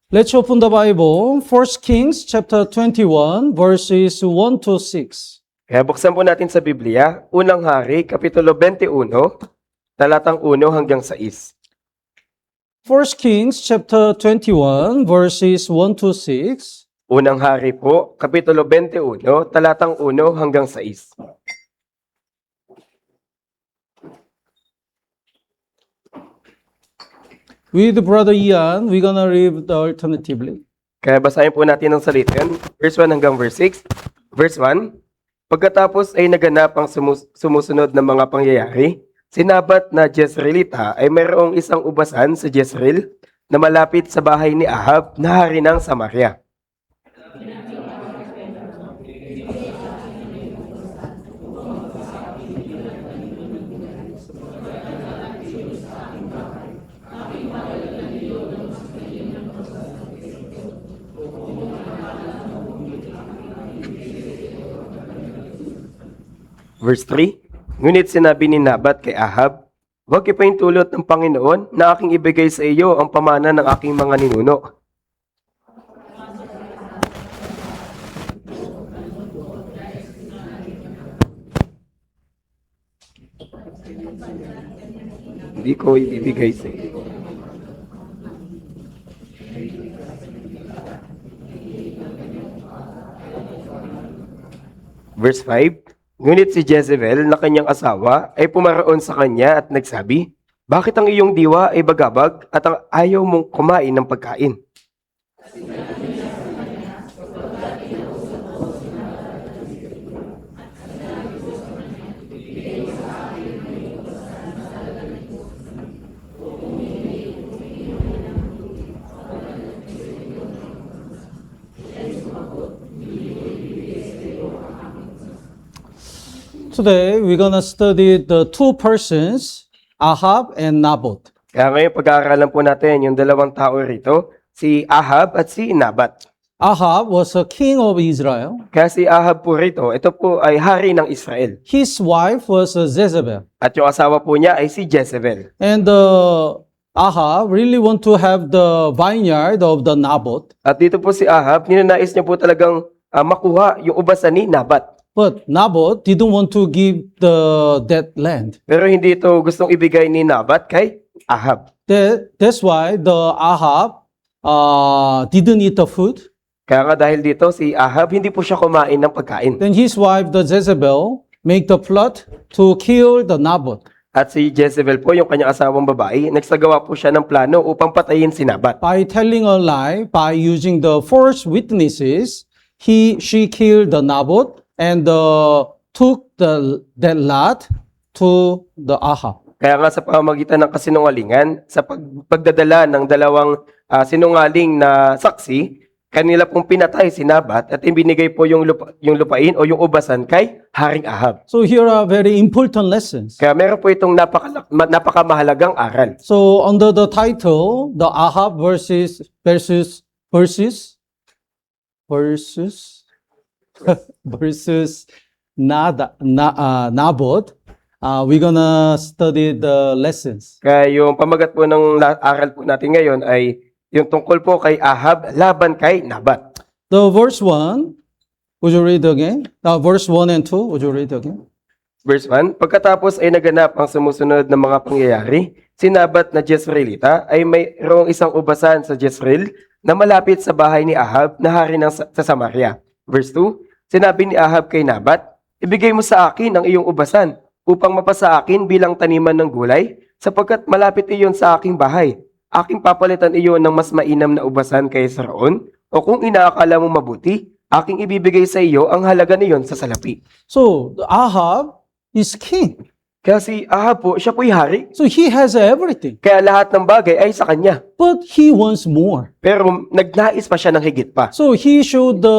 Let's open the Bible, 1 Kings chapter 21, verses 1 to 6. Kaya buksan po natin sa Biblia, Unang Hari, Kapitulo 21, talatang 1 hanggang 6. 1 Kings chapter 21, verses 1 to 6. Unang Hari po, Kapitulo 21, talatang 1 hanggang 6. With Brother Ian, we're gonna read alternatively. Kaya basahin po natin ang salitan, verse 1 hanggang verse 6. Verse 1, pagkatapos ay naganap ang sumusunod na mga pangyayari, sinabat na Jezreelita ay mayroong isang ubasan sa Jezreel na malapit sa bahay ni Ahab na hari ng Samaria. Verse 3, ngunit sinabi ni Nabat kay Ahab, huwag ipahintulot ng Panginoon na aking ibigay sa iyo ang pamana ng aking mga ninuno. Hindi ko ibibigay sa iyo. Verse 5, ngunit si Jezebel na kanyang asawa ay pumaroon sa kanya at nagsabi, bakit ang iyong diwa ay bagabag at ang ayaw mong kumain ng pagkain? Today, we're gonna study the two persons, Ahab and Naboth. Kaya ngayon pag-aaralan po natin yung dalawang tao rito, si Ahab at si Nabat. Ahab was a king of Israel. Kaya si Ahab po rito, ito po ay hari ng Israel. His wife was Jezebel. At yung asawa po niya ay si Jezebel. And Ahab really want to have the vineyard of the Naboth. At dito po si Ahab, ninanais niya po talagang makuha yung ubasan ni Nabat. But Naboth didn't want to give that land. Pero hindi ito gustong ibigay ni Nabat kay Ahab. That's why the Ahab didn't eat the food. Kaya nga dahil dito, si Ahab hindi po siya kumain ng pagkain. Then his wife, the Jezebel, make the plot to kill the Naboth. At si Jezebel po, yung kanyang asawang babae, nagsagawa po siya ng plano upang patayin si Nabat. By telling a lie, by using the false witnesses, she killed the Naboth and took that lot to the Ahab. Kaya nga sa pamamagitan ng kasinungalingan, sa pagdadala ng dalawang sinungaling na saksi, kanila pong pinatay si Nabat at ibinigay po yung lupain o yung ubasan kay Haring Ahab. So here are very important lessons. Kaya meron po itong napakamahalagang aral. So under the title, the Ahab versus Naboth, we're gonna study the lessons. Kaya yung pamagat po ng aral po natin ngayon ay yung tungkol po kay Ahab laban kay Nabat. The verse 1, would you read again? Verse 1 and 2, would you read again? Verse 1, pagkatapos ay naganap ang sumusunod na mga pangyayari, si Nabat na Jezreelita ay mayroong isang ubasan sa Jezreel na malapit sa bahay ni Ahab na hari sa Samaria. Verse 2, sinabi ni Ahab kay Nabat, ibigay mo sa akin ang iyong ubasan upang mapasa akin bilang taniman ng gulay, sapagkat malapit iyon sa aking bahay. Aking papalitan iyon ng mas mainam na ubasan kaysa roon, o kung inaakala mo mabuti, aking ibibigay sa iyo ang halaga niyon sa salapi. So Ahab is king. Kaya si Ahab po, siya po'y hari. So he has everything. Kaya lahat ng bagay ay sa kanya. But he wants more. Pero nagnais pa siya ng higit pa. So he showed the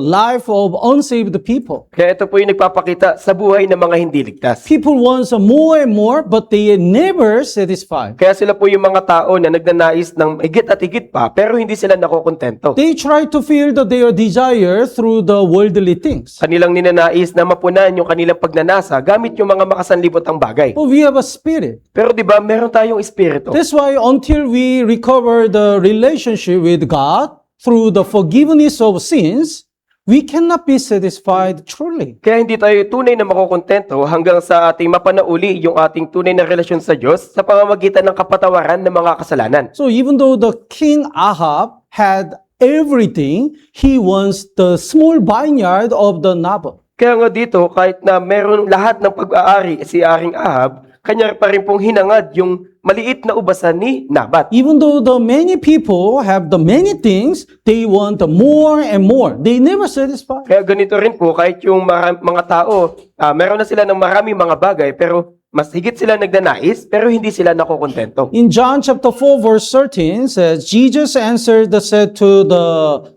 life of unsaved people. Kaya ito po yung nagpapakita sa buhay ng mga hindi ligtas. People want more and more, but they never satisfied. Kaya sila po yung mga tao na nagnanais ng higit at higit pa, pero hindi sila nakokontento. They try to fill their desire through the worldly things. Kanilang ninanais na mapunan yung kanilang pagnanasa gamit yung mga makasanlibot kasalikotang bagay. But we have a spirit. Pero di ba, meron tayong espiritu. That's why until we recover the relationship with God through the forgiveness of sins, we cannot be satisfied truly. Kaya hindi tayo tunay na makukontento hanggang sa ating mapanauli yung ating tunay na relasyon sa Diyos sa pamamagitan ng kapatawaran ng mga kasalanan. So even though the king Ahab had everything, he wants the small vineyard of the Naboth. Kaya nga dito, kahit na meron lahat ng pag-aari si Aring Ahab, kanya pa rin pong hinangad yung maliit na ubasan ni Nabat. Even though the many people have the many things, they want more and more. They never satisfy. Kaya ganito rin po, kahit yung mga tao, meron na sila ng maraming mga bagay, pero mas higit sila nagnanais, pero hindi sila nakokontento. In John chapter 4 verse 13 says, Jesus answered and said to the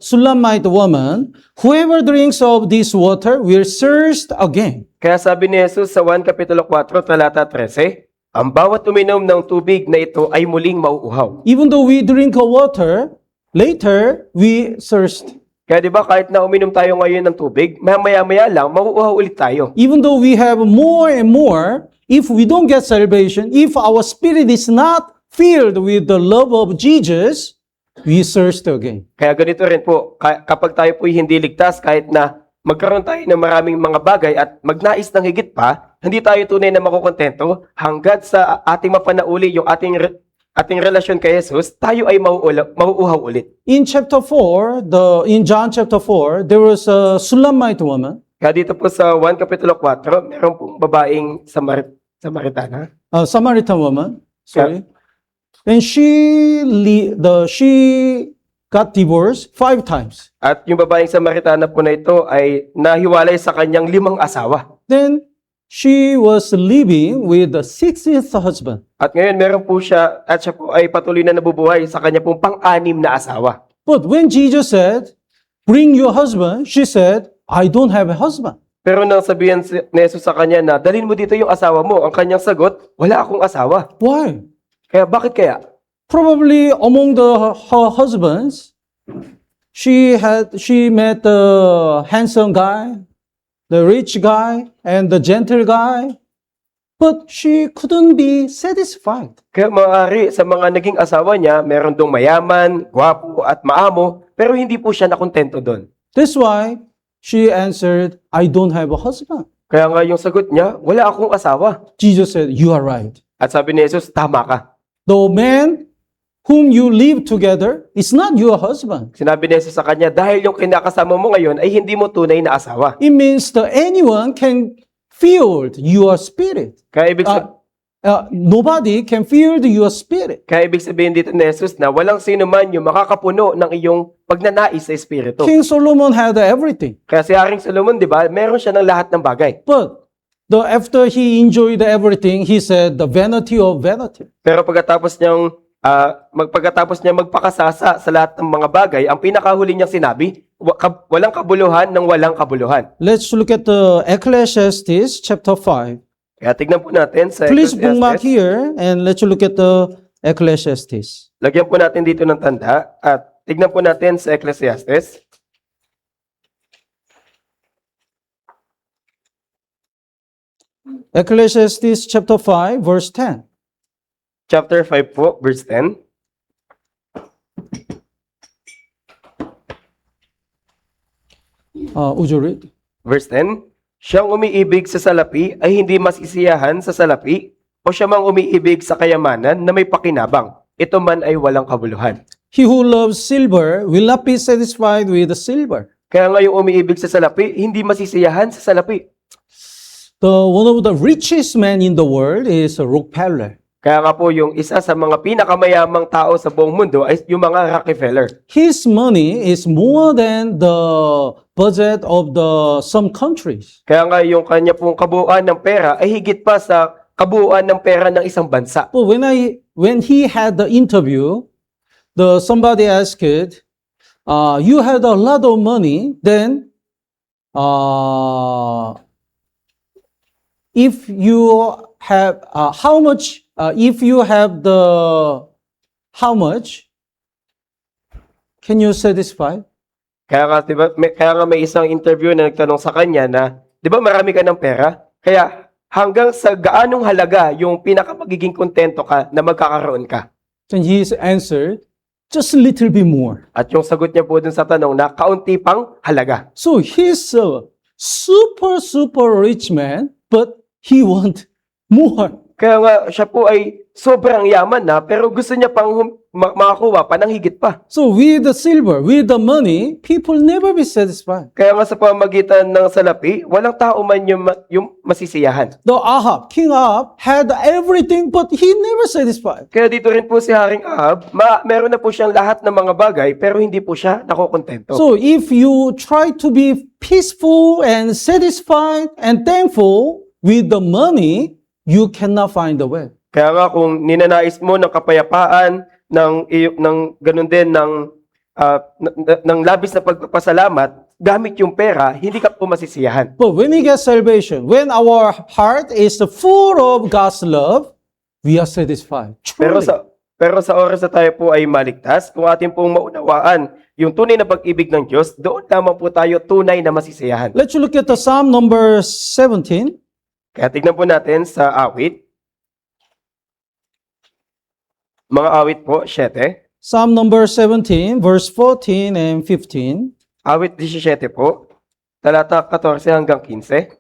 Sulamite woman, whoever drinks of this water will thirst again. Kaya sabi ni Jesus sa 1 Kapitulo 4, talata 13, ang bawat uminom ng tubig na ito ay muling mauuhaw. Even though we drink water, later we thirst. Kaya di ba kahit na uminom tayo ngayon ng tubig, maya-maya lang, mauuhaw ulit tayo. Even though we have more and more, if we don't get salvation, if our spirit is not filled with the love of Jesus, we thirst again. Kaya ganito rin po, kapag tayo po'y hindi ligtas, kahit na magkaroon tayo ng maraming mga bagay at magnais ng higit pa, hindi tayo tunay na makukontento hanggat sa ating mapanauli yung ating relasyon kay Jesus, tayo ay mauuhaw ulit. In chapter 4, in John chapter 4, there was a Sulamite woman, Kaya dito po sa 1 Kapitulo 4, meron pong babaeng Samaritana. Samaritan woman, sorry. And she got divorced 5 times. At yung babaeng Samaritana po na ito ay nahiwalay sa kanyang 5 asawa. Then she was living with the 6th husband. At ngayon meron po siya, at siya po ay patuloy na nabubuhay sa kanya pong pang-6 na asawa. But when Jesus said, bring your husband, she said, I don't have a husband. Pero nang sabihan ni Jesus sa kanya na, dalhin mo dito yung asawa mo, ang kanyang sagot, wala akong asawa. Why? Kaya bakit kaya? Probably among her husbands, she met the handsome guy, the rich guy, and the gentle guy, but she couldn't be satisfied. Kaya maaari sa mga naging asawa niya, meron dong mayaman, gwapo at maamo, pero hindi po siya nakontento doon. That's why she answered, I don't have a husband. Kaya nga yung sagot niya, wala akong asawa. Jesus said, you are right. At sabi ni Jesus, tama ka. The man whom you live together is not your husband. Sinabi ni Jesus sa kanya, dahil yung kinakasama mo ngayon ay hindi mo tunay na asawa. It means that anyone can feel your spirit. Kaya ibig, Nobody can feel your spirit. kaya ibig sabihin dito ni Jesus na walang sino man yung makakapuno ng iyong pagnanais sa Espiritu. King Solomon had everything. Kaya si Haring Solomon, di ba, meron siya ng lahat ng bagay. But after he enjoyed everything, he said, the vanity of vanity. Pero pagkatapos niya magpakasasa sa lahat ng mga bagay, ang pinakahuli niyang sinabi, walang kabuluhan ng walang kabuluhan. Let's look at the Ecclesiastes chapter 5. Kaya tignan po natin sa Please bookmark Ecclesiastes. here and let's look at the Ecclesiastes. Lagyan po natin dito ng tanda at tignan po natin sa Ecclesiastes. Ecclesiastes chapter 5, verse 10. Chapter 5 po, verse 10. Would you read? Verse 10, siyang umiibig sa salapi ay hindi masisiyahan sa salapi o siya mang umiibig sa kayamanan na may pakinabang. Ito man ay walang kabuluhan. He who loves silver will not be satisfied with the silver. Kaya nga yung umiibig sa salapi, hindi masisiyahan sa salapi. One of the richest men in the world is Rockefeller. Kaya nga po yung isa sa mga pinakamayamang tao sa buong mundo ay yung mga Rockefeller. His money is more than the budget of some countries. Kaya nga yung kanya pong kabuuan ng pera ay higit pa sa kabuuan ng pera ng isang bansa. But when he had the interview, somebody asked, you had a lot of money, then if you have how much? If you have how much? Can you satisfy? Kaya nga, diba, kaya nga may isang interview na nagtanong sa kanya na, di ba marami ka ng pera? Kaya hanggang sa gaanong halaga yung pinakamagiging kontento ka na magkakaroon ka. Then he answered, just a little bit more. At yung sagot niya po dun sa tanong na kaunti pang halaga. So he's a super rich man, but he want more. Kaya nga siya po ay sobrang yaman na pero gusto niya pang makakuha pa ng higit pa. So with the silver, with the money, people never be satisfied. Kaya nga sa pamagitan ng salapi, walang tao man yung masisiyahan. The King Ahab had everything, but he never satisfied. Kaya dito rin po si Haring Ahab, meron na po siyang lahat ng mga bagay pero hindi po siya nakokontento. So if you try to be peaceful and satisfied and thankful with the money, you cannot find the way. Kaya nga kung ninanais mo ng kapayapaan, ng ganun din ng labis na pagpapasalamat, gamit yung pera, hindi ka po masisiyahan. But when we get salvation, when our heart is full of God's love, we are satisfied. Pero Truly. sa oras na tayo po ay maligtas, kung atin pong maunawaan yung tunay na pag-ibig ng Diyos, doon lamang po tayo tunay na masisiyahan. Let's look at the Psalm number 17. Kaya tignan po natin sa awit. Mga awit po, 7. Psalm number 17, verse 14 and 15. Awit 17 po, talata 14 hanggang 15.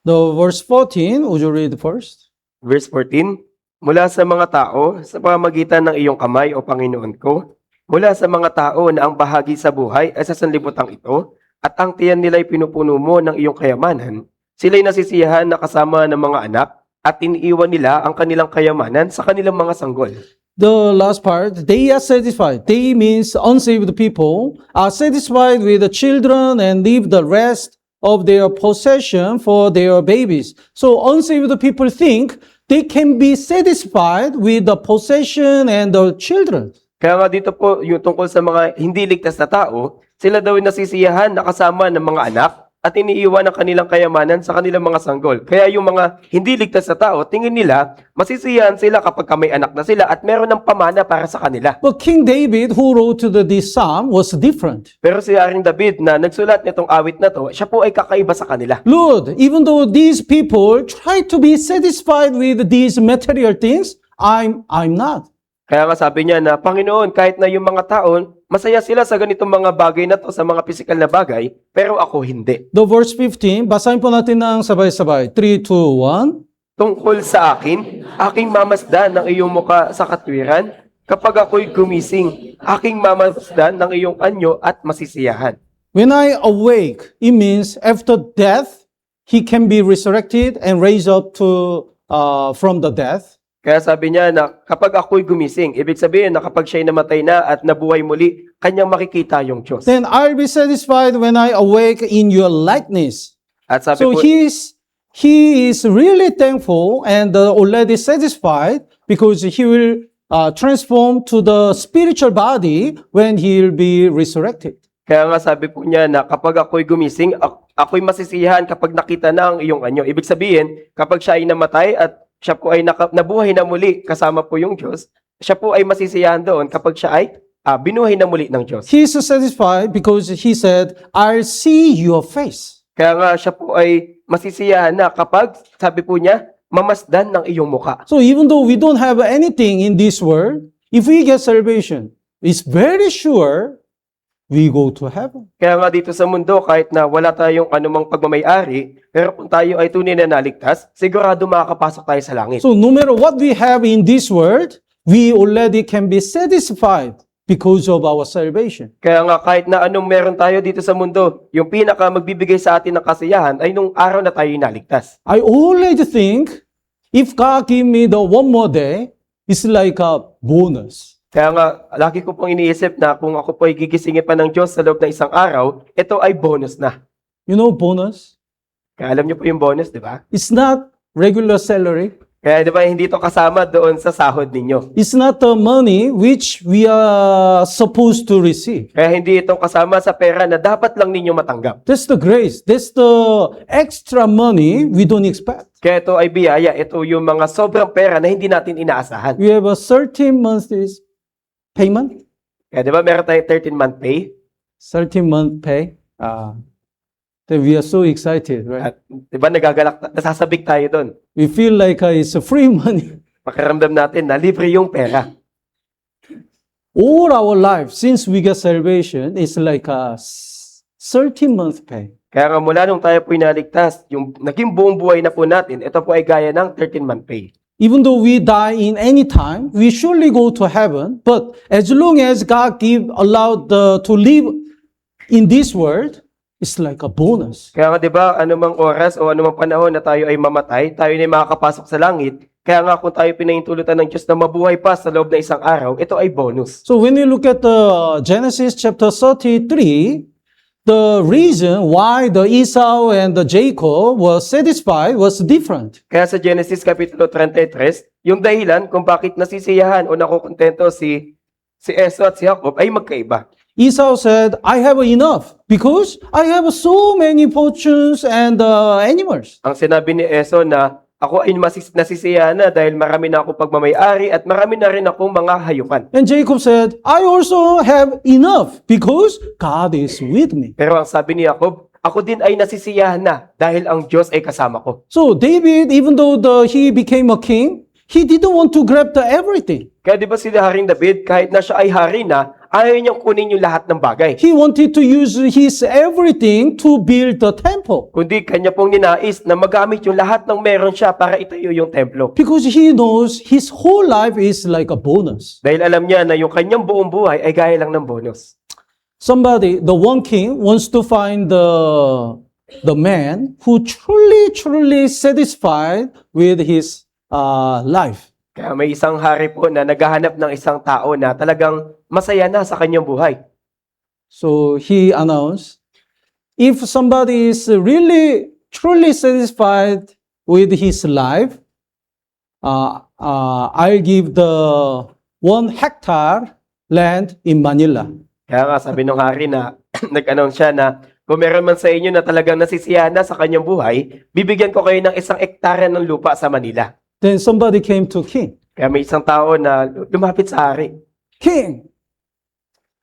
The verse 14, would you read first? Verse 14, mula sa mga tao, sa pamamagitan ng iyong kamay o Panginoon ko, mula sa mga tao na ang bahagi sa buhay ay sa sanlibutan ito, at ang tiyan nila'y pinupuno mo ng iyong kayamanan, sila'y nasisiyahan na kasama ng mga anak, at iniiwan nila ang kanilang kayamanan sa kanilang mga sanggol. The last part, they are satisfied. They means unsaved people are satisfied with the children and leave the rest of their possession for their babies. So unsaved people think they can be satisfied with the possession and the children. Kaya nga dito po, yung tungkol sa mga hindi ligtas na tao, sila daw ay nasisiyahan na kasama ng mga anak at iniiwan ang kanilang kayamanan sa kanilang mga sanggol. Kaya yung mga hindi ligtas na tao, tingin nila, masisiyahan sila kapag may anak na sila at meron ng pamana para sa kanila. But King David, who wrote this psalm, was different. Pero si Haring David na nagsulat nitong awit na to, siya po ay kakaiba sa kanila. Lord, even though these people try to be satisfied with these material things, I'm not. Kaya nga sabi niya na, Panginoon, kahit na yung mga taon, masaya sila sa ganitong mga bagay na to, sa mga pisikal na bagay, pero ako hindi. The verse 15, basahin po natin ng sabay-sabay. 3, 2, 1. Tungkol sa akin, aking mamasdan ng iyong muka sa katwiran, kapag ako'y gumising, aking mamasdan ng iyong anyo at masisiyahan. When I awake, it means after death, he can be resurrected and raised up from the death. Kaya sabi niya na kapag ako'y gumising, ibig sabihin na kapag siya'y namatay na at nabuhay muli, kanyang makikita yung Diyos. Then I'll be satisfied when I awake in your likeness. At sabi So po, he is really thankful and already satisfied because he will transform to the spiritual body when he will be resurrected. kaya nga sabi po niya na kapag ako'y gumising, ako'y masisiyahan kapag nakita na ang iyong anyo. Ibig sabihin, kapag siya ay namatay at siya po ay nabuhay na muli kasama po yung Diyos, siya po ay masisiyahan doon kapag siya ay binuhay na muli ng Diyos. He is satisfied because he said, I'll see your face. Kaya nga siya po ay masisiyahan na kapag, sabi po niya, mamasdan ng iyong muka. So even though we don't have anything in this world, if we get salvation, it's very sure we go to heaven. Kaya nga dito sa mundo, kahit na wala tayong anumang pagmamayari, pero kung tayo ay tunay na naligtas, sigurado makakapasok tayo sa langit. So no matter what we have in this world, we already can be satisfied because of our salvation. Kaya nga kahit na anong meron tayo dito sa mundo, yung pinaka magbibigay sa atin ng kasiyahan ay nung araw na tayo naligtas. I already think if God give me the one more day, it's like a bonus. Kaya nga, lagi ko pong iniisip na kung ako po ay gigisingin pa ng Diyos sa loob ng isang araw, ito ay bonus na. You know bonus? Kaya alam niyo po yung bonus, di ba? It's not regular salary. Kaya di ba hindi ito kasama doon sa sahod ninyo. It's not the money which we are supposed to receive. Kaya hindi ito kasama sa pera na dapat lang ninyo matanggap. That's the grace. That's the extra money we don't expect. Kaya ito ay biyaya. Ito yung mga sobrang pera na hindi natin inaasahan. We have a 13 months payment. Kaya di ba meron tayong 13-month pay? 13-month pay. Then we are so excited, right? At di ba nagagalak, nasasabik tayo doon. We feel like it's a free money. Pakiramdam natin na libre yung pera. All our life, since we got salvation, it's like a 13-month pay. Kaya nga mula nung tayo po inaligtas, yung naging buong buhay na po natin, ito po ay gaya ng 13-month pay. Even though we die in any time, we surely go to heaven. But as long as God allowed to live in this world, it's like a bonus. Kaya nga di ba, anumang oras o anumang panahon na tayo ay mamatay, tayo na makakapasok sa langit. Kaya nga kung tayo pinahintulutan ng Diyos na mabuhay pa sa loob ng isang araw, ito ay bonus. So when you look at the Genesis chapter 33, the reason why the Esau and the Jacob were satisfied was different. Kaya sa Genesis Kapitulo 33, yung dahilan kung bakit nasisiyahan o nakukontento si Esau at si Jacob ay magkaiba. Esau said, I have enough because I have so many fortunes and animals. Ang sinabi ni Esau na ako ay nasisiyahan na dahil marami na akong pagmamayari at marami na rin akong mga hayupan. And Jacob said, I also have enough because God is with me. Pero ang sabi ni Jacob, ako din ay nasisiyahan na dahil ang Diyos ay kasama ko. So David, even though he became a king, he didn't want to grab everything. Kaya di ba si Haring David, kahit na siya ay hari na, ayaw niyang kunin yung lahat ng bagay. He wanted to use his everything to build the temple. Kundi kanya pong ninais na magamit yung lahat ng meron siya para itayo yung templo. Because he knows his whole life is like a bonus. Dahil alam niya na yung kanyang buong buhay ay gaya lang ng bonus. The one king wants to find the man who truly satisfied with his life. Kaya may isang hari po na naghahanap ng isang tao na talagang masaya na sa kanyang buhay. So he announced, if somebody is really truly satisfied with his life, I'll give the 1 hectare land in Manila. Kaya nga sabi ng hari na nag-announce siya na kung meron man sa inyo na talagang nasisiyahan na sa kanyang buhay, bibigyan ko kayo ng 1 hektarya ng lupa sa Manila. Then somebody came to king. Kaya may isang tao na lumapit sa hari. King,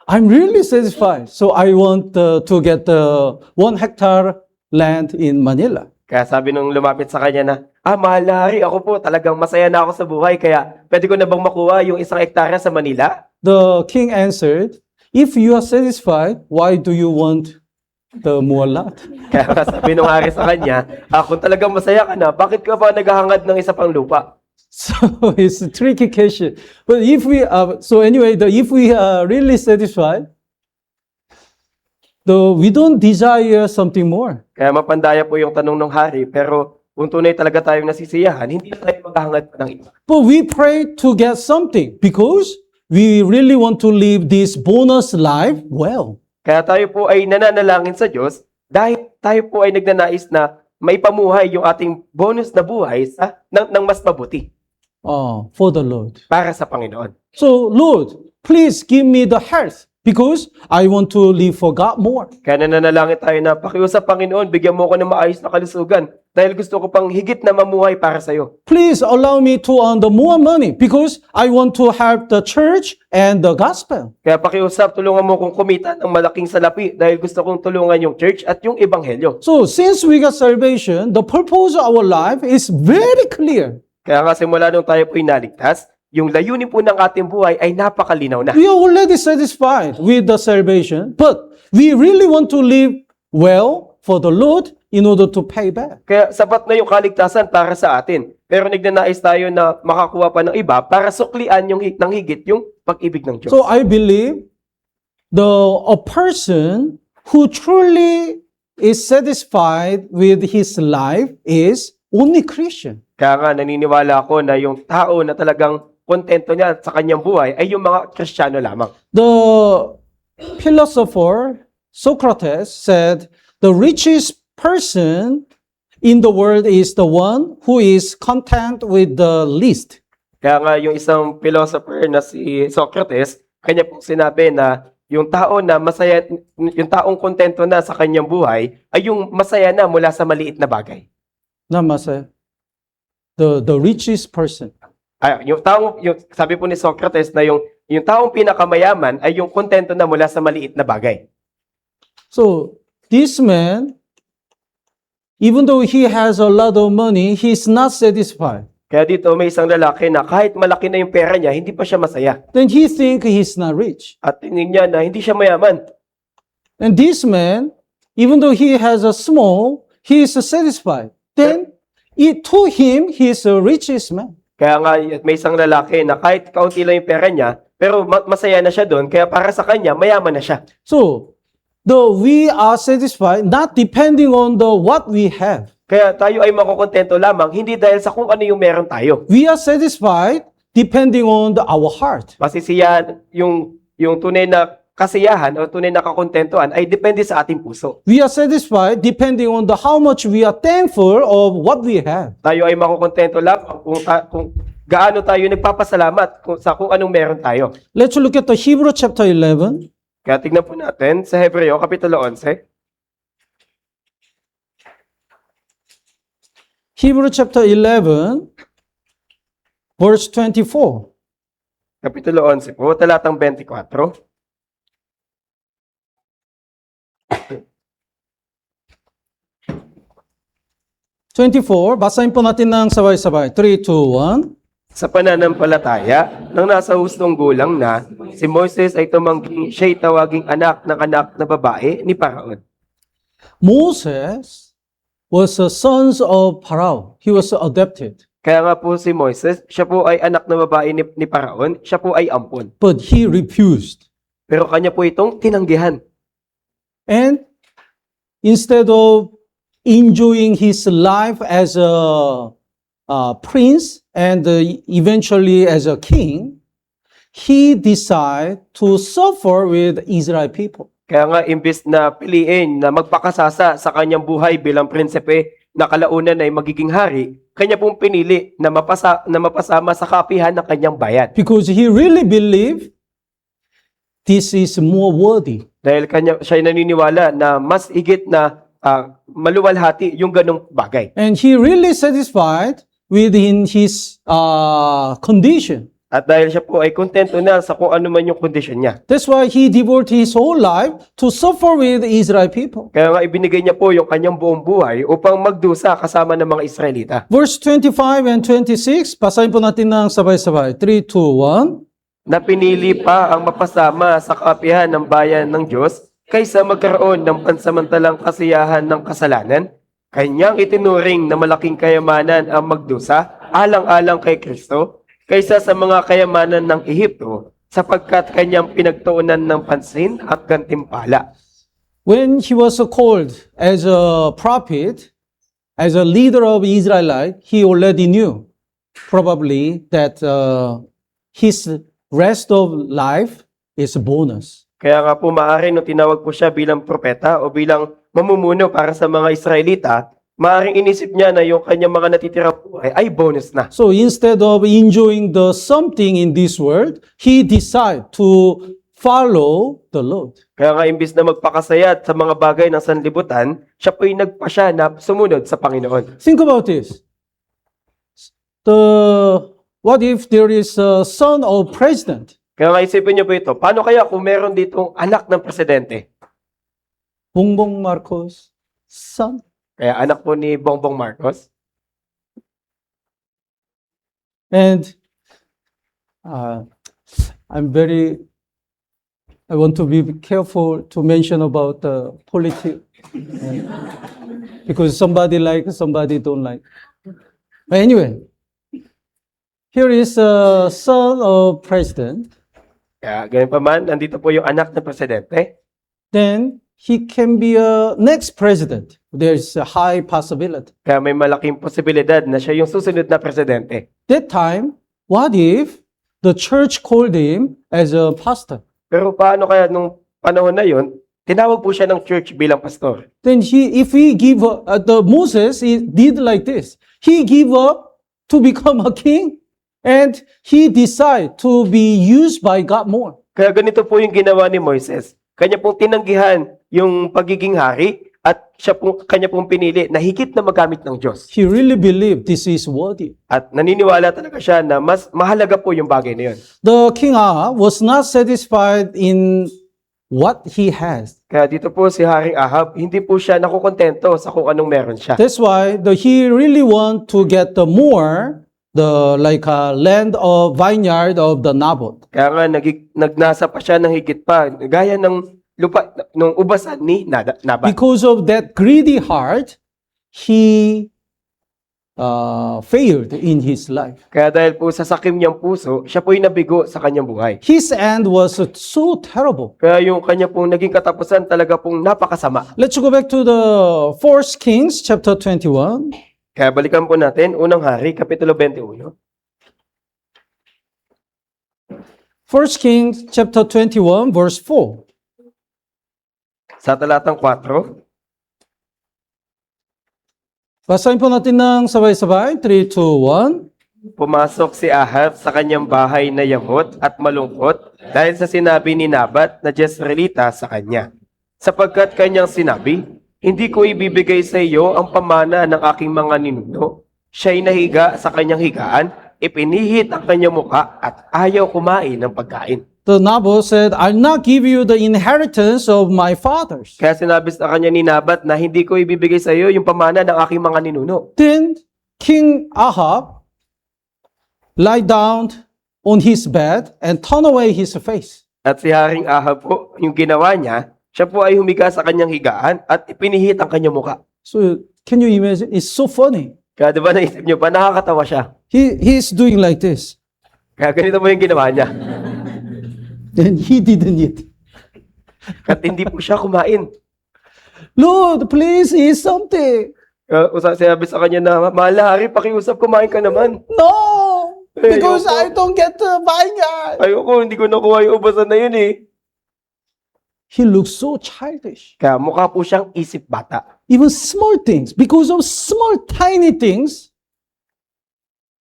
I'm really satisfied. So I want to get 1 hectare land in Manila. Kaya sabi nung lumapit sa kanya na, mahal na hari, ako po talagang masaya na ako sa buhay, kaya pwede ko na bang makuha yung 1 hektarya sa Manila? The king answered, if you are satisfied, why do you want the more lot? Kaya sabi nung hari sa kanya, kung talagang masaya ka na, bakit ka pa naghahangad ng isa pang lupa? So it's a tricky question. But if we if we are really satisfied, we don't desire something more. Kaya mapandaya po yung tanong ng hari, pero kung tunay talaga tayong nasisiyahan, hindi na tayo maghahangad pa ng iba. But we pray to get something because we really want to live this bonus life well. Kaya tayo po ay nananalangin sa Diyos dahil tayo po ay nagnanais na may pamuhay yung ating bonus na buhay ng mas mabuti. For the Lord. Para sa Panginoon. So, Lord, please give me the health because I want to live for God more. Kaya nananalangin tayo na pakiusap Panginoon, bigyan mo ko ng maayos na kalusugan dahil gusto ko pang higit na mamuhay para sa iyo. Please allow me to earn the more money because I want to help the church and the gospel. Kaya pakiusap, tulungan mo kong kumita ng malaking salapi dahil gusto kong tulungan yung church at yung ebanghelyo. So, since we got salvation, the purpose of our life is very clear. Kaya nga simula nung tayo po'y naligtas, yung layunin po ng ating buhay ay napakalinaw na. We are already satisfied with the salvation, but we really want to live well for the Lord in order to pay back. Kaya sapat na yung kaligtasan para sa atin. Pero nagnanais tayo na makakuha pa ng iba para suklian ng higit yung pag-ibig ng Diyos. So I believe a person who truly is satisfied with his life is only Christian. Kaya nga naniniwala ako na yung tao na talagang kontento niya sa kanyang buhay ay yung mga Kristiyano lamang. The philosopher Socrates said, the richest person in the world is the one who is content with the least. Kaya nga yung isang philosopher na si Socrates, kanya pong sinabi na yung tao na masaya, yung taong kontento na sa kanyang buhay ay yung masaya na mula sa maliit na bagay. Not masaya. The richest person. Yung sabi po ni Socrates na yung yung taong pinakamayaman ay yung kontento na mula sa maliit na bagay. So this man, even though he has a lot of money, he's not satisfied. Kaya dito may isang lalaki na kahit malaki na yung pera niya, hindi pa siya masaya. Then he think he's not rich. At tingin niya na hindi siya mayaman. And this man, even though he has a small, he is satisfied. Then to him, he is the richest man. Kaya nga may isang lalaki na kahit kaunti lang yung pera niya, pero masaya na siya doon, kaya para sa kanya, mayaman na siya. So we are satisfied not depending on what we have. Kaya tayo ay makukontento lamang, hindi dahil sa kung ano yung meron tayo. We are satisfied depending on our heart. Masisiyahan, yung tunay na kasiyahan o tunay na kakontentuhan ay depende sa ating puso. We are satisfied depending on how much we are thankful of what we have. Tayo ay makukontento lamang kung gaano tayo nagpapasalamat sa kung anong meron tayo. Let's look at the Hebrew chapter 11. Kaya tignan po natin sa Hebreo, Kapitulo 11. Hebrew chapter 11, verse 24. Kapitulo 11 po, talatang 24. Basahin po natin ng sabay-sabay. 3, 2, 1. Sa pananampalataya, nang nasa hustong gulang na, si Moises ay tumangging siya'y tawaging anak na babae ni Paraon. Moses was a son of Pharaoh. He was adopted. Kaya nga po si Moises, siya po ay anak na babae ni Paraon, siya po ay ampon. But he refused. Pero kanya po itong tinanggihan. And instead of enjoying his life as a prince and eventually as a king, he decided to suffer with Israel people. Kaya nga imbes na piliin na magpakasasa sa kanyang buhay bilang prinsipe na kalaunan ay magiging hari, kanya pong pinili na mapasama sa kapihan ng kanyang bayan. Because he really believed this is more worthy. Dahil siya ay naniniwala na mas higit na maluwalhati yung ganong bagay. And he really satisfied within his condition. At dahil siya po ay kontento na sa kung ano man yung kondisyon niya. That's why he devoted his whole life to suffer with the Israel people. Kaya nga ibinigay niya po yung kanyang buong buhay upang magdusa kasama ng mga Israelita. Verse 25 and 26, basahin po natin ng sabay-sabay. 3, 2, 1. Na pinili pa ang mapasama sa kapihan ng bayan ng Diyos kaysa magkaroon ng pansamantalang kasiyahan ng kasalanan. Kanyang itinuring na malaking kayamanan ang magdusa alang-alang kay Kristo kaysa sa mga kayamanan ng Ehipto sapagkat kanyang pinagtuunan ng pansin at gantimpala. When he was called as a prophet, as a leader of Israelite, he already knew probably that his rest of life is a bonus. Kaya nga po maaari nung tinawag po siya bilang propeta o bilang mamumuno para sa mga Israelita, maaaring inisip niya na yung kanyang mga natitira buhay ay bonus na. So instead of enjoying the something in this world, he decided to follow the Lord. Kaya nga imbis na magpakasaya sa mga bagay ng sanlibutan, siya po'y nagpasya na sumunod sa Panginoon. Think about this. What if there is a son of president? Kaya nga isipin niyo po ito, paano kaya kung meron ditong anak ng presidente? Bongbong Marcos' son. Kaya anak po ni Bongbong Marcos. And I want to be careful to mention about politics because somebody like, somebody don't like. But anyway, here is a son of president. Kaya ganyan pa man, nandito po yung anak ng presidente. Then he can be a next president. There's a high possibility. Kaya may malaking posibilidad na siya yung susunod na presidente. That time, what if the church called him as a pastor? Pero paano kaya nung panahon na yon, tinawag po siya ng church bilang pastor. Then if he give up, Moses he did like this. He gave up to become a king, and he decided to be used by God more. Kaya ganito po yung ginawa ni Moises. Kanya pong tinanggihan yung pagiging hari at kanya pong pinili na higit na magamit ng Diyos. He really believed this is worthy. At naniniwala talaga siya na mas mahalaga po yung bagay na yun. The king Ahab was not satisfied in what he has. Kaya dito po si Haring Ahab, hindi po siya nakukontento sa kung anong meron siya. That's why he really want to get the more, the like land of vineyard of the Naboth. Kaya nga nagnasa pa siya ng higit pa, gaya ng lupa ng ubasan ni Nabat. Because of that greedy heart, he failed in his life. Kaya dahil po sa sakim niyang puso, siya po'y nabigo sa kanyang buhay. His end was so terrible. Kaya yung kanya pong naging katapusan talaga pong napakasama. Let's go back to the 1 Kings chapter 21. Kaya balikan po natin, Unang Hari, Kapitulo 21. 1 Kings chapter 21 verse 4. Sa talatang 4, Basahin po natin ng sabay-sabay. 3, 2, 1. pumasok si Ahab sa kanyang bahay na yamot at malungkot dahil sa sinabi ni Nabat na Jezreelita sa kanya. Sapagkat kanyang sinabi, hindi ko ibibigay sa iyo ang pamana ng aking mga ninuno. Siya'y nahiga sa kanyang higaan, ipinihit ang kanyang muka at ayaw kumain ng pagkain. The Naboth said, I'll not give you the inheritance of my fathers. Kaya sinabi sa kanya ni Nabat na hindi ko ibibigay sa iyo yung pamana ng aking mga ninuno. Then King Ahab lie down on his bed and turn away his face. At si Haring Ahab po, yung ginawa niya, siya po ay humiga sa kanyang higaan at ipinihit ang kanyang muka. So can you imagine? It's so funny. Kaya di ba naisip niyo pa, nakakatawa siya. He's doing like this. Kaya ganito mo yung ginawa niya. Then he didn't eat. At hindi po siya kumain. Lord, please eat something. Sinabi sa kanya na, mahal na Hari, pakiusap, kumain ka naman. No, because Ayoko. I don't get the vineyard. Ayoko, hindi ko nakuha yung ubasan na yun eh. He looks so childish. Kaya mukha po siyang isip bata. Even small things, because of small tiny things,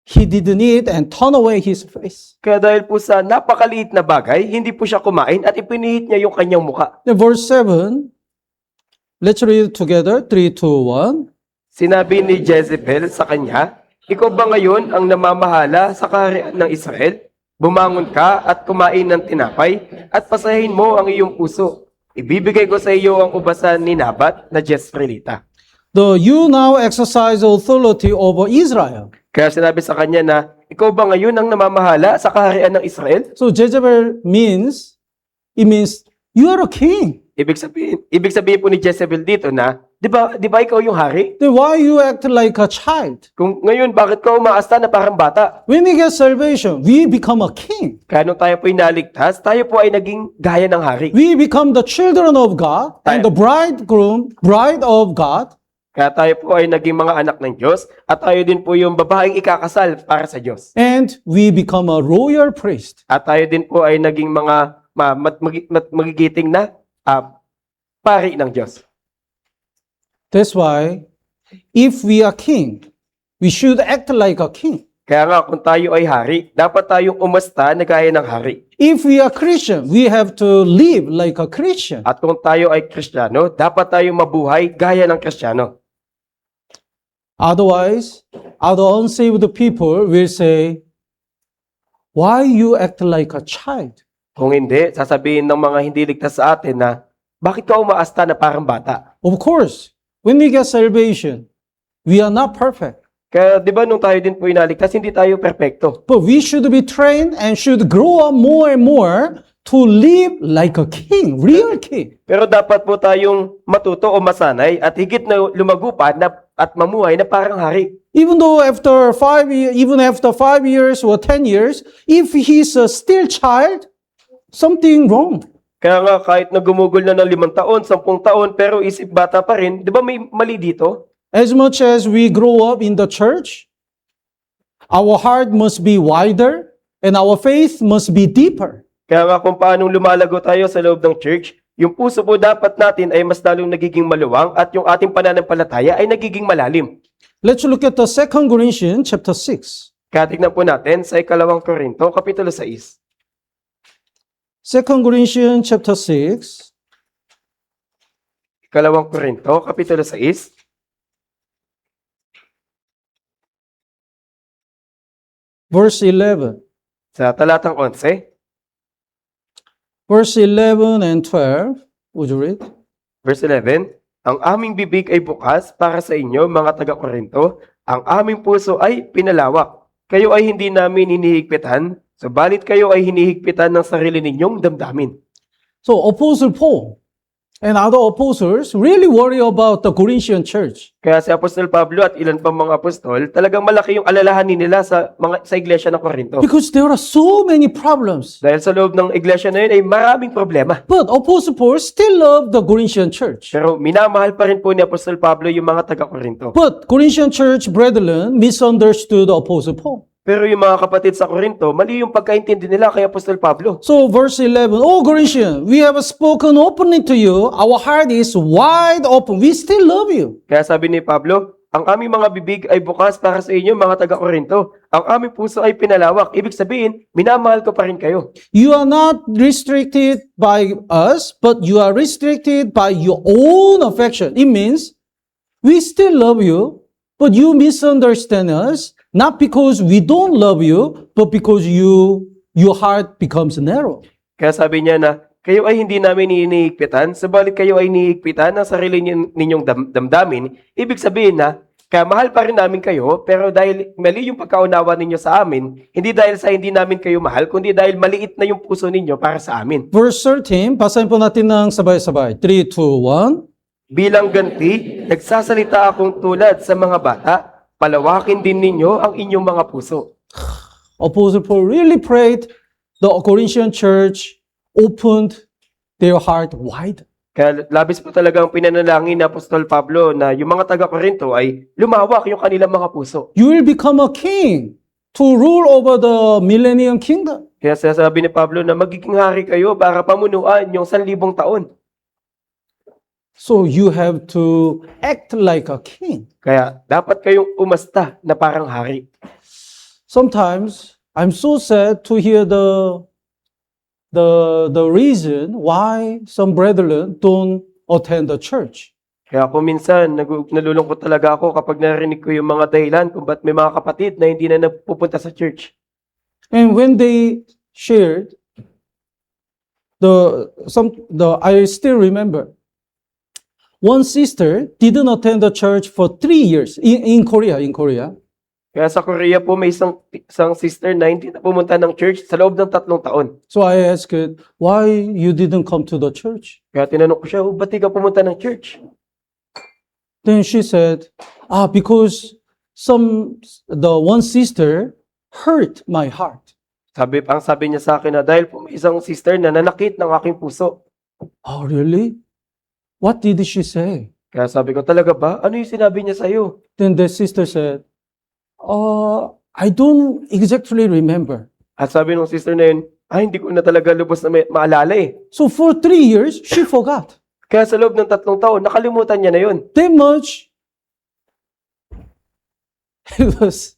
he didn't eat and turn away his face. Kaya dahil po sa napakaliit na bagay, hindi po siya kumain at ipinihit niya yung kanyang mukha. Then verse 7, let's read it together. 3, 2, 1. Sinabi ni Jezebel sa kanya, ikaw ba ngayon ang namamahala sa kaharian ng Israel? Bumangon ka at kumain ng tinapay at pasahin mo ang iyong puso. Ibibigay ko sa iyo ang ubasan ni Nabat na Jezreelita. You now exercise authority over Israel. Kaya sinabi sa kanya na, ikaw ba ngayon ang namamahala sa kaharian ng Israel? So Jezebel means, it means you are a king. Ibig sabihin po ni Jezebel dito na, di ba ikaw yung hari? Then why you act like a child? Kung ngayon, bakit ka umaasta na parang bata? When we get salvation, we become a king. Kaya nung tayo po naligtas, tayo po ay naging gaya ng hari. We become the children of God and the bride of God. Kaya tayo po ay naging mga anak ng Diyos at tayo din po yung babaeng ikakasal para sa Diyos. And we become a royal priest. At tayo din po ay naging mga magigiting na pari ng Diyos. That's why, if we are king, we should act like a king. Kaya nga kung tayo ay hari, dapat tayong umasta na gaya ng hari. If we are Christian, we have to live like a Christian. At kung tayo ay Kristiyano, dapat tayong mabuhay gaya ng Kristiyano. Otherwise, other unsaved people will say, why you act like a child? Kung hindi, sasabihin ng mga hindi ligtas sa atin na, bakit ka umaasta na parang bata? Of course, when we get salvation, we are not perfect. Kaya di ba nung tayo din po inaligtas, hindi tayo perpekto. But we should be trained and should grow up more and more to live like a king, real king. Pero dapat po tayong matuto o masanay at higit na lumago pa at mamuhay na parang hari. Even though after 5 years, even after 5 years or 10 years, if he's a still child, something wrong. Kaya nga kahit na gumugol na ng 5 taon, 10 taon, pero isip bata pa rin, di ba may mali dito? As much as we grow up in the church, our heart must be wider and our faith must be deeper. Kaya nga kung paanong lumalago tayo sa loob ng church, yung puso po dapat natin ay mas lalong nagiging maluwang at yung ating pananampalataya ay nagiging malalim. Let's look at the 2 Corinthians chapter 6. Kaya tignan po natin sa 2 Korinto, Kapitulo 6. 2 Corinthians chapter 6. 2 Kalawang Korinto, Kapitulo 6, verse 11. sa talatang 11, Verse 11 and 12. Would you read? verse 11, ang aming bibig ay bukas para sa inyo, mga taga-Korinto. Ang aming puso ay pinalawak. Kayo ay hindi namin hinihigpitan, subalit kayo ay hinihigpitan ng sarili ninyong damdamin. So Apostle Paul and other apostles really worry about the Corinthian church. Kaya si Apostol Pablo at ilan pang mga apostol, talagang malaki yung alalahanin nila sa iglesia ng Korinto. Because there are so many problems. Dahil sa loob ng iglesia na yun ay maraming problema. But Apostle Paul still loved the Corinthian church. Pero minamahal pa rin po ni Apostol Pablo yung mga taga-Korinto. But Corinthian church brethren misunderstood Apostle Paul. Pero yung mga kapatid sa Korinto, mali yung pagkaintindi nila kay Apostol Pablo. So verse 11, Oh Corinthians, we have spoken openly to you. Our heart is wide open. We still love you. Kaya sabi ni Pablo, ang aming mga bibig ay bukas para sa inyo, mga taga-Korinto. Ang aming puso ay pinalawak. Ibig sabihin, minamahal ko pa rin kayo. You are not restricted by us, but you are restricted by your own affection. It means we still love you, but you misunderstand us, not because we don't love you, but because your heart becomes narrow. Kaya sabi niya na, kayo ay hindi namin hinihigpitan, subalit kayo ay hinihigpitan ng sarili ninyong damdamin. Ibig sabihin na, kaya mahal pa rin namin kayo, pero dahil mali yung pagkaunawa ninyo sa amin, hindi dahil sa hindi namin kayo mahal, kundi dahil maliit na yung puso ninyo para sa amin. Verse 13, basahin po natin ng sabay-sabay. 3, 2, 1. Bilang ganti, nagsasalita akong tulad sa mga bata, palawakin din ninyo ang inyong mga puso. Apostle Paul really prayed the Corinthian church opened their heart wide. Kaya labis po talaga ang pinanalangin ni Apostol Pablo na yung mga taga-Korinto ay lumawak yung kanilang mga puso. You will become a king to rule over the millennium kingdom. Kaya sasabi ni Pablo na magiging hari kayo para pamunuan yung 1,000 taon. So you have to act like a king. Kaya dapat kayong umasta na parang hari. Sometimes I'm so sad to hear the reason why some brethren don't attend the church. Kaya kung minsan nalulungkot talaga ako kapag narinig ko yung mga dahilan kung ba't may mga kapatid na hindi na nagpupunta sa church. And when they shared I still remember one sister didn't attend the church for 3 years in Korea. Kaya sa Korea po may isang sister na hindi na pumunta ng church sa loob ng 3 taon. So I asked her, why you didn't come to the church? Kaya tinanong ko siya, ba't di ka pumunta ng church? Then she said, because the one sister hurt my heart. Ang sabi niya sa akin na dahil po may isang sister na nanakit ng aking puso. Oh, really? What did she say? Kaya sabi ko, talaga ba? Ano yung sinabi niya sa'yo? Then the sister said, I don't exactly remember. At sabi ng sister na yun, hindi ko na talaga lubos na maalala eh. So for 3 years, she forgot. Kaya sa loob ng 3 taon, nakalimutan niya na yun. That much, it was,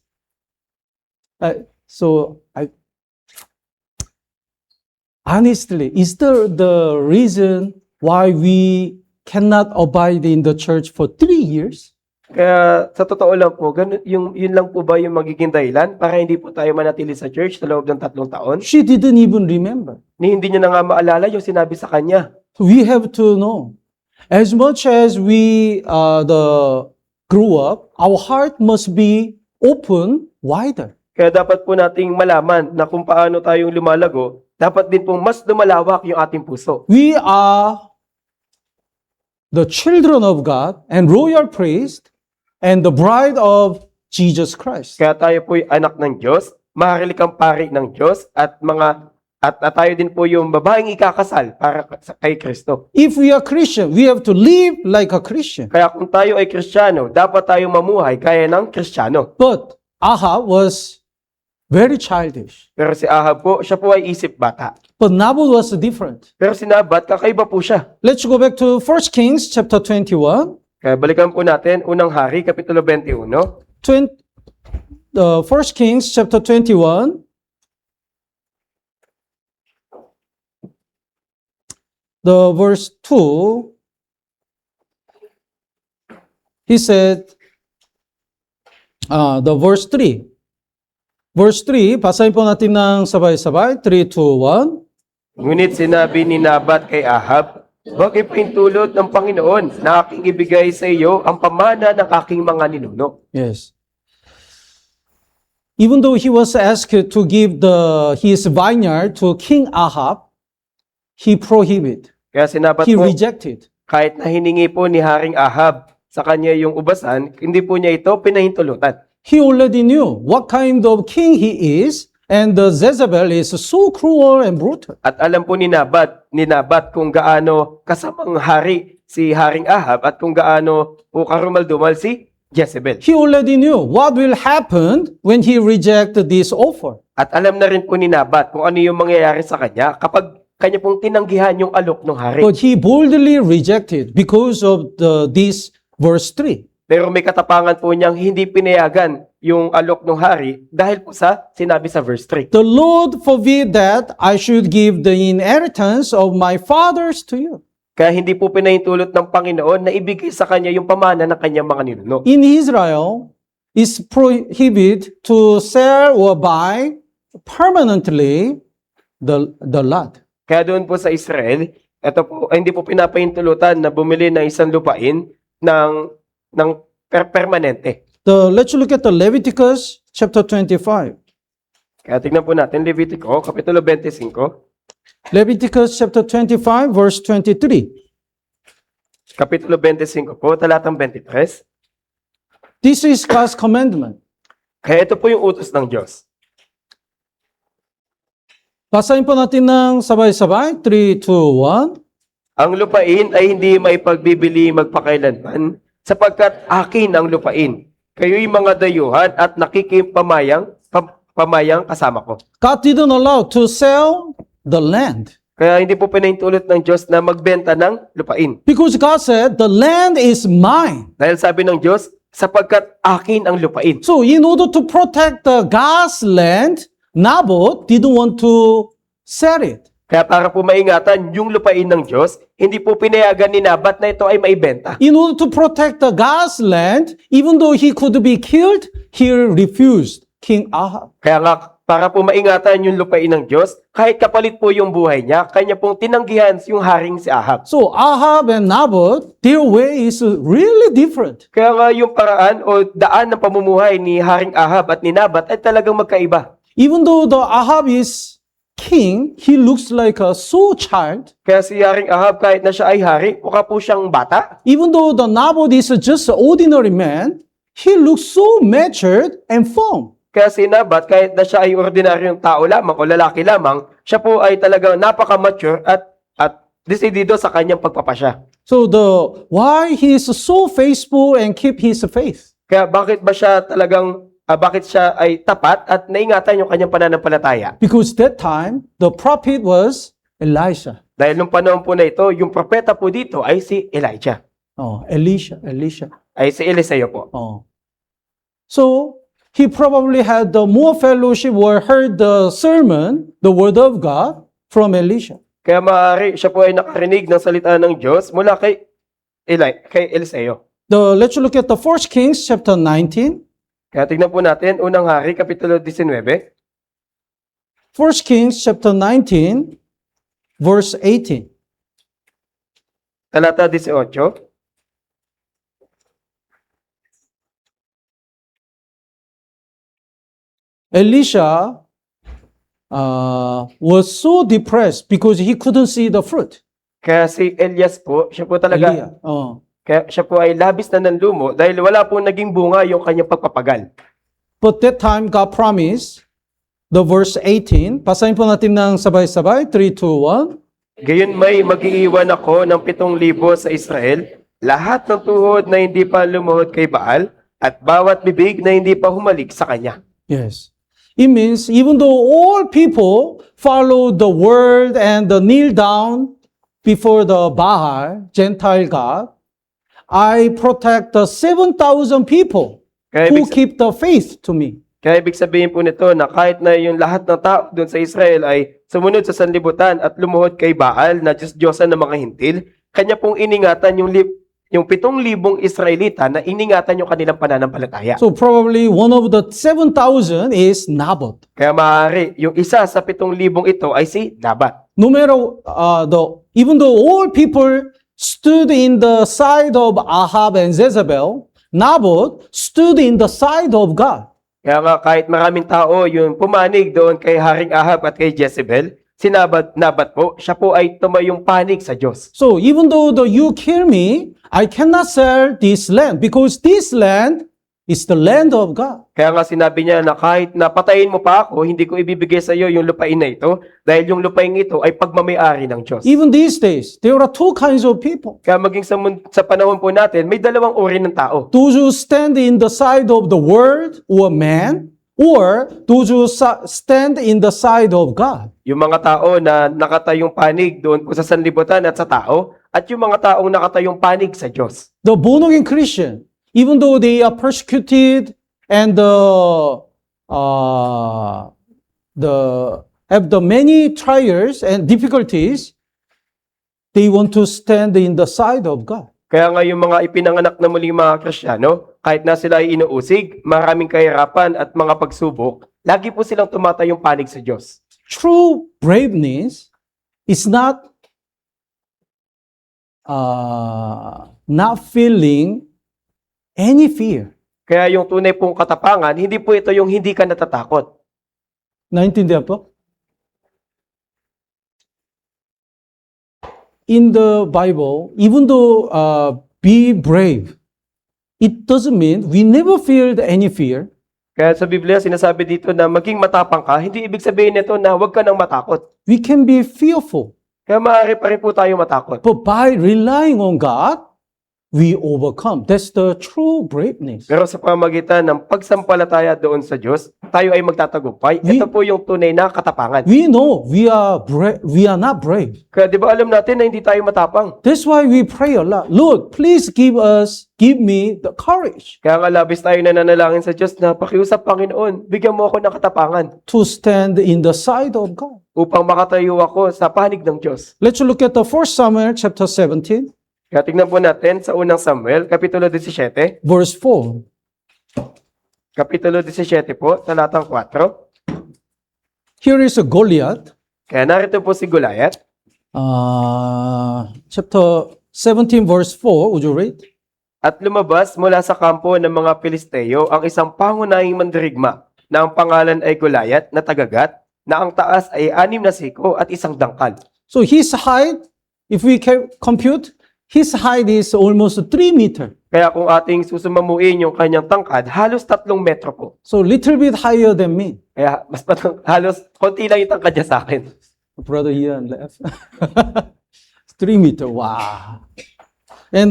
honestly, is there the reason why we cannot abide in the church for 3 years? Kaya sa totoo lang po, yun lang po ba yung magiging dahilan para hindi po tayo manatili sa church sa loob ng 3 taon? She didn't even remember. Ni hindi niya na nga maalala yung sinabi sa kanya. We have to know. As much as we grew up, our heart must be open wider. Kaya dapat po nating malaman na kung paano tayong lumalago, dapat din pong mas lumalawak yung ating puso. We are the children of God and royal priest and the bride of Jesus Christ. Kaya tayo po'y anak ng Diyos, maharlikang pari ng Diyos, at tayo din po yung babaeng ikakasal para kay Kristo. If we are Christian, we have to live like a Christian. Kaya kung tayo ay Kristiyano, dapat tayong mamuhay gaya ng Kristiyano. But Ahab was very childish. Pero si Ahab po, siya po ay isip bata. But Naboth was different. Pero si Nabat, kakaiba po siya. Let's go back to 1 Kings chapter 21. Kaya balikan po natin, Unang Hari, Kapitulo 21. 1 Kings chapter 21. The verse 2 he said, the verse 3. Verse 3, basahin po natin ng sabay-sabay. 3, 2, 1. Ngunit sinabi ni Nabat kay Ahab, huwag ipahintulot ng Panginoon na aking ibigay sa iyo ang pamana ng aking mga ninuno. Yes. Even though he was asked to give his vineyard to King Ahab, he prohibited. Kaya sinabat He po, rejected. kahit na hiningi po ni Haring Ahab sa kanya yung ubasan, hindi po niya ito pinahintulutan. He already knew what kind of king he is, and the Jezebel is so cruel and brutal. At alam po ni Nabat kung gaano kasamang hari si Haring Ahab at kung gaano po karumal-dumal si Jezebel. He already knew what will happen when he rejected this offer. At alam na rin po ni Nabat kung ano yung mangyayari sa kanya kapag kanya pong tinanggihan yung alok ng hari. But he boldly rejected because of this verse 3. Pero may katapangan po niyang hindi pinayagan yung alok ng hari dahil po sa sinabi sa verse 3. The Lord forbid that I should give the inheritance of my fathers to you. Kaya hindi po pinahintulot ng Panginoon na ibigay sa kanya yung pamana ng kanyang mga ninuno. In Israel, it's prohibited to sell or buy permanently the lot. Kaya doon po sa Israel, ito po, ay hindi po pinapahintulutan na bumili ng isang lupain ng permanente. Let's look at the Leviticus chapter 25. Kaya tignan po natin, Levitico, Kapitulo 25, Leviticus chapter 25, verse 23. Kapitulo 25 po, talatang 23. This is God's commandment. Kaya ito po yung utos ng Diyos. Basahin po natin ng sabay-sabay. 3, 2, 1. Ang lupain ay hindi maipagbibili magpakailanman, sapagkat akin ang lupain. Kayo'y mga dayuhan at nakikipamayang kasama ko. God didn't allow to sell the land. Kaya hindi po pinahintulot ng Diyos na magbenta ng lupain. Because God said, the land is mine. Dahil sabi ng Diyos, sapagkat akin ang lupain. So in order to protect the God's land, Naboth didn't want to sell it. Kaya para po maingatan yung lupain ng Diyos, hindi po pinayagan ni Nabat na ito ay maibenta. In order to protect the God's land, even though he could be killed, he refused King Ahab. Kaya nga, para po maingatan yung lupain ng Diyos, kahit kapalit po yung buhay niya, kanya pong tinanggihan yung haring si Ahab. So Ahab and Naboth, their way is really different. Kaya nga yung paraan o daan ng pamumuhay ni Haring Ahab at ni Nabat ay talagang magkaiba. Even though the Ahab is king, he looks like a so child. Kaya si Haring Ahab kahit na siya ay hari, mukha po siyang bata. Even though the Naboth is just an ordinary man, he looks so matured and firm. Kaya si Nabat kahit na siya ay ordinaryong tao lamang o lalaki lamang, siya po ay talagang napaka-mature at desidido sa kanyang pagpapasya. So why he is so faithful and keep his faith? Kaya bakit ba siya talagang bakit siya ay tapat at naingatan yung kanyang pananampalataya? Because that time, the prophet was Elisha. Dahil nung panahon po na ito, yung propeta po dito ay si Elijah. Oh, Elisha. Ay si Eliseo po. Oh. So, he probably had the more fellowship or heard the sermon, the word of God, from Elisha. Kaya maaari siya po ay nakarinig ng salita ng Diyos mula kay Eliseo. Let's look at the 1 Kings chapter 19. Kaya tignan po natin, unang hari, Kapitulo 19. 1 Kings chapter 19, verse 18. Talata 18. Elisha was so depressed because he couldn't see the fruit. Kaya si Elias po, siya po talaga, Elia. Oh. kaya siya po ay labis na nanlumo dahil wala po naging bunga yung kanyang pagpapagal. But that time, God promised, the verse 18, basahin po natin ng sabay-sabay, 3, 2, 1. Gayon may mag-iiwan ako ng 7,000 sa Israel, lahat ng tuhod na hindi pa lumuhod kay Baal, at bawat bibig na hindi pa humalik sa kanya. Yes. It means even though all people follow the word and kneel down before the Baal, Gentile God, I protect the 7,000 people Kaya who ibig, keep the faith to me. kaya ibig sabihin po nito na kahit na yung lahat ng tao doon sa Israel ay sumunod sa sanlibutan at lumuhod kay Baal na Diyos-Diyosan ng mga hintil, kanya pong iningatan yung 7,000 Israelita na iningatan yung kanilang pananampalataya. So probably one of the 7,000 is Naboth. Kaya maaari, yung isa sa 7,000 ito ay si Nabat. No matter even though all people stood in the side of Ahab and Jezebel, Naboth stood in the side of God. Kaya nga kahit maraming tao yung pumanig doon kay Haring Ahab at kay Jezebel, si Nabat po, siya po ay tumayong panig sa Diyos. So even though you kill me, I cannot sell this land because this land is the land of God. Kaya nga sinabi niya na kahit napatayin mo pa ako, hindi ko ibibigay sa iyo yung lupain na ito dahil yung lupain ito ay pagmamayari ng Diyos. Even these days, there are two kinds of people. Kaya maging sa panahon po natin, may dalawang uri ng tao. Those who stand in the side of the world or man, or those who stand in the side of God. Yung mga tao na nakatayong panig doon po sa sanlibutan at sa tao, at yung mga taong nakatayong panig sa Diyos. The born-again Christian, even though they are persecuted and have the many trials and difficulties, they want to stand in the side of God. Kaya nga yung mga ipinanganak na muling mga Kristiyano, kahit na sila ay inuusig, maraming kahirapan at mga pagsubok, lagi po silang tumatayong panig sa Diyos. True braveness is not feeling any fear. Kaya yung tunay pong katapangan, hindi po ito yung hindi ka natatakot. Naintindihan po? In the Bible, even though be brave, it doesn't mean we never feel any fear. Kaya sa Biblia, sinasabi dito na maging matapang ka, hindi ibig sabihin nito na huwag ka nang matakot. We can be fearful. Kaya maaari pa rin po tayo matakot. But by relying on God, we overcome. That's the true braveness. Pero sa pamagitan ng pagsampalataya doon sa Diyos, tayo ay magtatagumpay. Ito po yung tunay na katapangan. We know we are not brave. Kaya di ba alam natin na hindi tayo matapang? That's why we pray a lot. Lord, please give me the courage Kaya nga labis tayo nananalangin sa Diyos na pakiusap, Panginoon, bigyan mo ako ng katapangan to stand in the side of God. upang makatayo ako sa panig ng Diyos. Let's look at the 1 Samuel chapter 17, Kaya tingnan po natin sa unang Samuel, Kapitulo 17, verse 4. Kapitulo 17 po, talatang 4. Here is a Goliath, Kaya narito po si Goliath. chapter 17, verse 4. Would you read? At lumabas mula sa kampo ng mga Pilisteo ang isang pangunahing mandirigma na ang pangalan ay Goliath na tagagat, na ang taas ay 6 na siko at isang dangkal. So his height, if we can compute, his height is almost 3 meter. Kaya kung ating susumamuin yung kanyang tangkad, halos 3 metro po. So little bit higher than me. Kaya halos konti lang yung tangkad niya sa akin. Brother here on left. 3 meter. Wow. And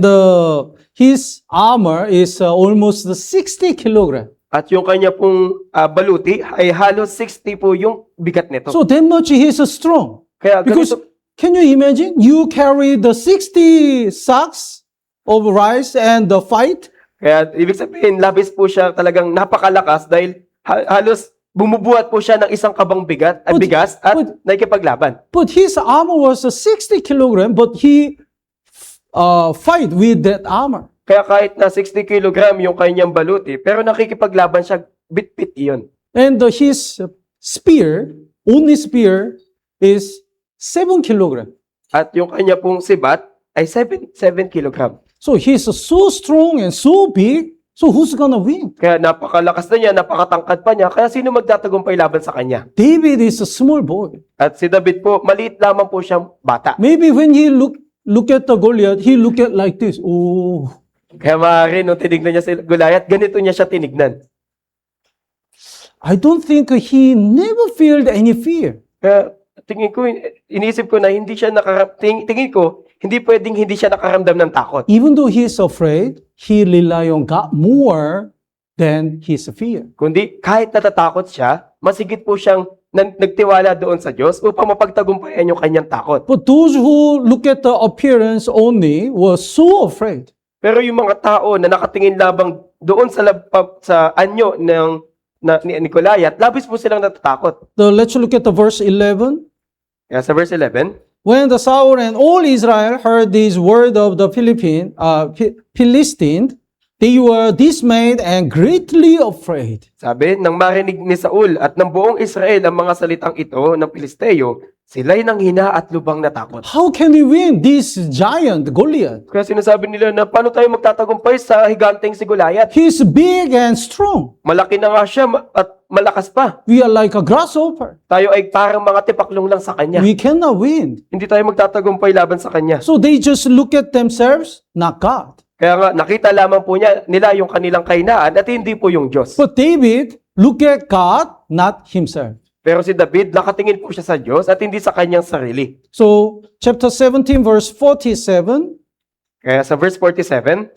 his armor is almost 60 kilogram. At yung kanya pong baluti ay halos 60 po yung bigat nito. So that much he is strong. Kaya Because ganito, can you imagine? You carry the 60 sacks of rice and the fight. kaya ibig sabihin, labis po siya talagang napakalakas dahil halos bumubuhat po siya ng isang kabang bigas at nakikipaglaban. But his armor was 60 kilogram, but he fight with that armor. Kaya kahit na 60 kilogram yung kanyang baluti, pero nakikipaglaban siya, bit-bit iyon. And his spear, only spear, is 7 kilogram. At yung kanya pong sibat ay 7 kilogram. So he's so strong and so big. So who's gonna win? Kaya napakalakas na niya, napakatangkad pa niya, kaya sino magtatagumpay laban sa kanya? David is a small boy. At si David po, maliit lamang po siyang bata. Maybe when he look at the Goliath, he look at like this. Oh, Kaya maaari, nung tinignan niya si Goliath, ganito niya siya tinignan. I don't think he never felt any fear. Kaya tingin ko, iniisip ko na hindi siya tingin ko, hindi pwedeng hindi siya nakaramdam ng takot. Even though he is afraid, he rely on God more than his fear. Kundi kahit natatakot siya, masigit po siyang nagtiwala doon sa Diyos upang mapagtagumpayan yung kanyang takot. But those who look at the appearance only were so afraid. Pero yung mga tao na nakatingin labang doon sa anyo ni Goliath, labis po silang natatakot. Let's look at the verse 11. Kaya sa verse 11, When the Saul and all Israel heard this word of the Philistine, they were dismayed and greatly afraid. Sabi, nang marinig ni Saul at ng buong Israel ang mga salitang ito ng Pilisteo, sila'y nanghina at lubang natakot. How can we win this giant Goliath? Kaya sinasabi nila na paano tayo magtatagumpay sa higanteng si Goliath? He's big and strong. Malaki na nga siya at malakas pa. We are like a grasshopper. Tayo ay parang mga tipaklong lang sa kanya. We cannot win. Hindi tayo magtatagumpay laban sa kanya. So they just look at themselves, not God. Kaya nga, nakita lamang po nila yung kanilang kahinaan at hindi po yung Diyos. But David look at God, not himself. Pero si David, nakatingin po siya sa Diyos at hindi sa kanyang sarili. So chapter 17 verse 47, Kaya sa verse 47,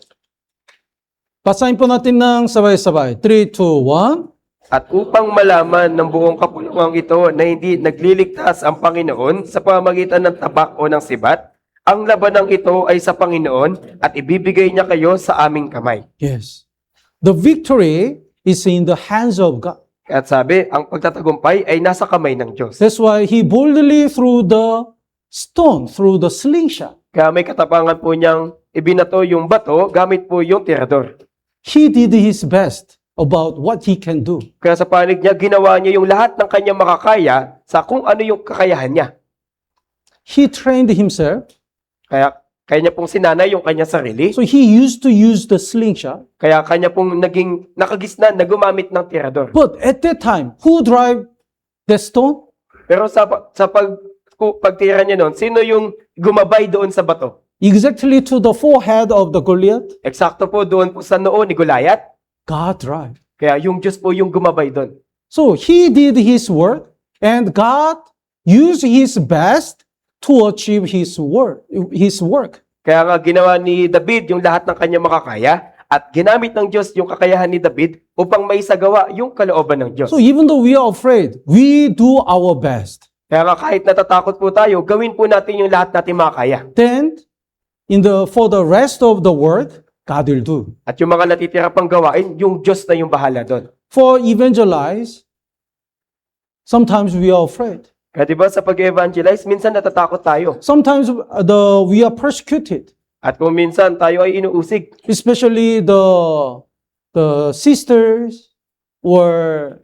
basahin po natin ng sabay-sabay. 3, 2, 1. at upang malaman ng buong kapulungang ito na hindi nagliligtas ang Panginoon sa pamamagitan ng tabak o ng sibat, ang labanang ito ay sa Panginoon at ibibigay niya kayo sa aming kamay. Yes. The victory is in the hands of God. At sabi, ang pagtatagumpay ay nasa kamay ng Diyos. That's why he boldly threw the stone, through the slingshot. Kaya may katapangan po niyang ibinato yung bato gamit po yung tirador. He did his best about what he can do. Kaya sa panig niya, ginawa niya yung lahat ng kanyang makakaya sa kung ano yung kakayahan niya. He trained himself. Kaya niya pong sinanay yung kanyang sarili. So he used to use the slingshot. Kaya kanya pong naging nakagisnan na gumamit ng tirador. But at that time, who drive the stone? Pero sa pagtira niya noon, sino yung gumabay doon sa bato? Exactly to the forehead of the Goliath. Eksakto po doon po sa noo ni Goliath. God drive. Kaya yung Diyos po yung gumabay doon. So he did his work, and God used his best to achieve his work. Kaya nga ginawa ni David yung lahat ng kanyang makakaya at ginamit ng Diyos yung kakayahan ni David upang maisagawa yung kalooban ng Diyos. So even though we are afraid, we do our best. Kaya nga kahit natatakot po tayo, gawin po natin yung lahat natin makakaya. Then, for the rest of the work, God will do. At yung mga natitira pang gawain, yung Diyos na yung bahala doon. For evangelize, sometimes we are afraid. Kaya diba sa pag-evangelize, minsan natatakot tayo. Sometimes we are persecuted, At kung minsan tayo ay inuusig, especially the sisters or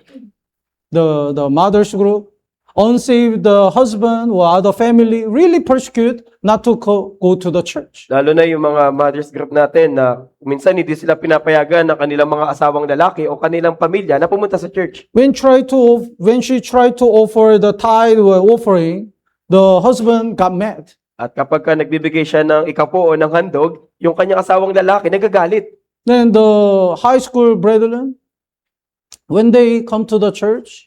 the mothers group, unsaved husband or other family really persecute not to go to the church. lalo na yung mga mothers group natin na minsan hindi sila pinapayagan ng kanilang mga asawang lalaki o kanilang pamilya na pumunta sa church. When she tried to offer the tithe or offering, the husband got mad. At kapag ka nagbibigay siya ng ikapo o ng handog, yung kanyang asawang lalaki nagagalit. Then the high school brethren, when they come to the church,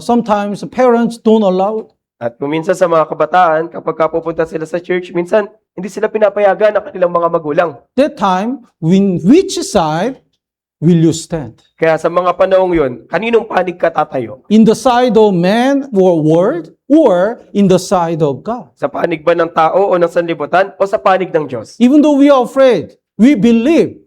sometimes parents don't allow it. At kung minsan sa mga kabataan, kapag ka pupunta sila sa church, minsan hindi sila pinapayagan ng kanilang mga magulang. That time, which side will you stand? Kaya sa mga panahong yun, kaninong panig ka tatayo? In the side of man or world, or in the side of God? Sa panig ba ng tao o ng sanlibutan o sa panig ng Diyos? Even though we are afraid, we believe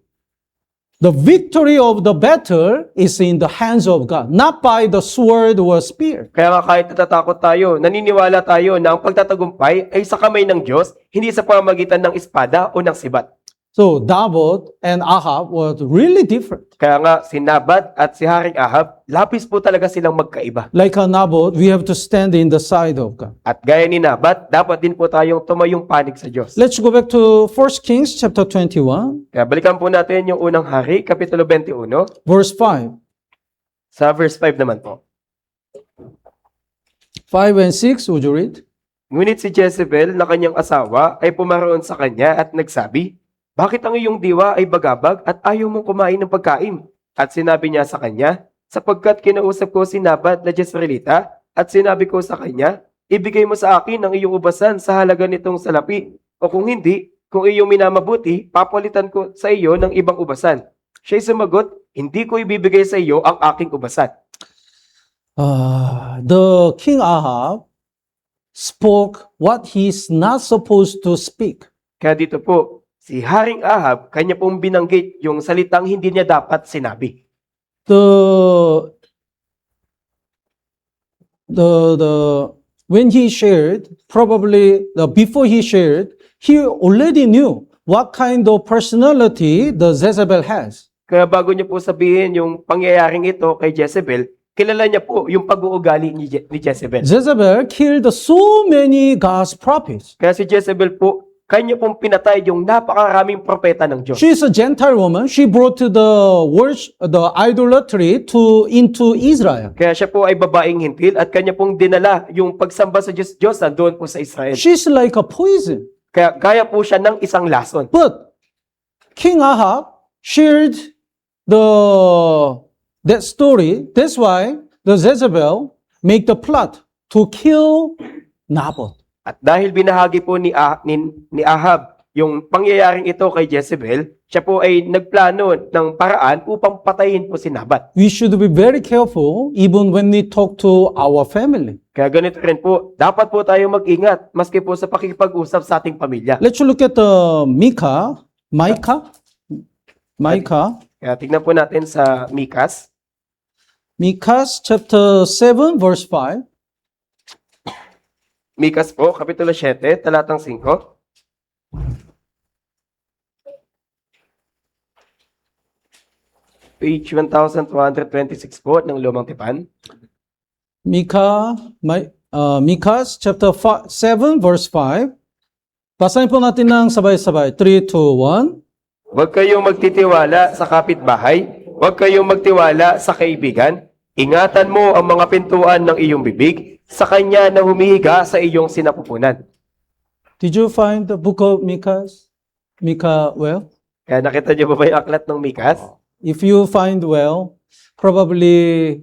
the victory of the battle is in the hands of God, not by the sword or spear. Kaya nga kahit natatakot tayo, naniniwala tayo na ang pagtatagumpay ay sa kamay ng Diyos, hindi sa pamamagitan ng espada o ng sibat. So David and Ahab were really different. Kaya nga si Nabat at si Haring Ahab, lapis po talaga silang magkaiba. Like Naboth, we have to stand in the side of God. At gaya ni Nabat, dapat din po tayong tumayong panig sa Diyos. Let's go back to 1 Kings chapter 21, Kaya balikan po natin yung unang hari, Kapitulo 21, verse 5. sa verse 5 naman po. 5 and 6, would you read? Ngunit si Jezebel na kanyang asawa ay pumaroon sa kanya at nagsabi, "Bakit ang iyong diwa ay bagabag at ayaw mong kumain ng pagkain?" At sinabi niya sa kanya, "Sapagkat kinausap ko si Nabat na Jezreelita at sinabi ko sa kanya, ibigay mo sa akin ang iyong ubasan sa halaga nitong salapi. O kung hindi, kung iyong minamabuti, papalitan ko sa iyo ng ibang ubasan." Siya'y sumagot, "Hindi ko ibibigay sa iyo ang aking ubasan." The King Ahab spoke what he's not supposed to speak. Kaya dito po, si Haring Ahab, kanya pong binanggit yung salitang hindi niya dapat sinabi. The when he shared, probably before he shared, he already knew what kind of personality the Jezebel has. Kaya bago niyo po sabihin yung pangyayaring ito kay Jezebel, kilala niya po yung pag-uugali ni Jezebel. Jezebel killed so many God's prophets. Kaya si Jezebel po, kanya pong pinatay yung napakaraming propeta ng Diyos. She's a Gentile woman. She brought the idolatry into Israel. Kaya siya po ay babaeng hintil at kanya pong dinala yung pagsamba sa Diyos doon po sa Israel. She's like a poison. Kaya gaya po siya ng isang lason. But King Ahab shared that story. That's why the Jezebel make the plot to kill Naboth. At dahil binahagi po ni Ahab yung pangyayaring ito kay Jezebel, siya po ay nagplano ng paraan upang patayin po si Nabat. We should be very careful even when we talk to our family. Kaya ganito rin po, dapat po tayo mag-ingat maski po sa pakikipag-usap sa ating pamilya. Let's look at Micah. Kaya tignan po natin sa Mikas. Micah chapter 7 verse 5. Mikas po, Kapitulo 7, talatang 5. Page 1226 po ng Lumang Tipan. Micah chapter 7 verse 5. Basahin po natin ng sabay-sabay. 3, 2, 1. Huwag kayong magtitiwala sa kapitbahay, huwag kayong magtiwala sa kaibigan. Ingatan mo ang mga pintuan ng iyong bibig, sa kanya na humihiga sa iyong sinapupunan. Did you find the book of Micah well? Kaya nakita niyo ba yung aklat ng Mikas? If you find well, probably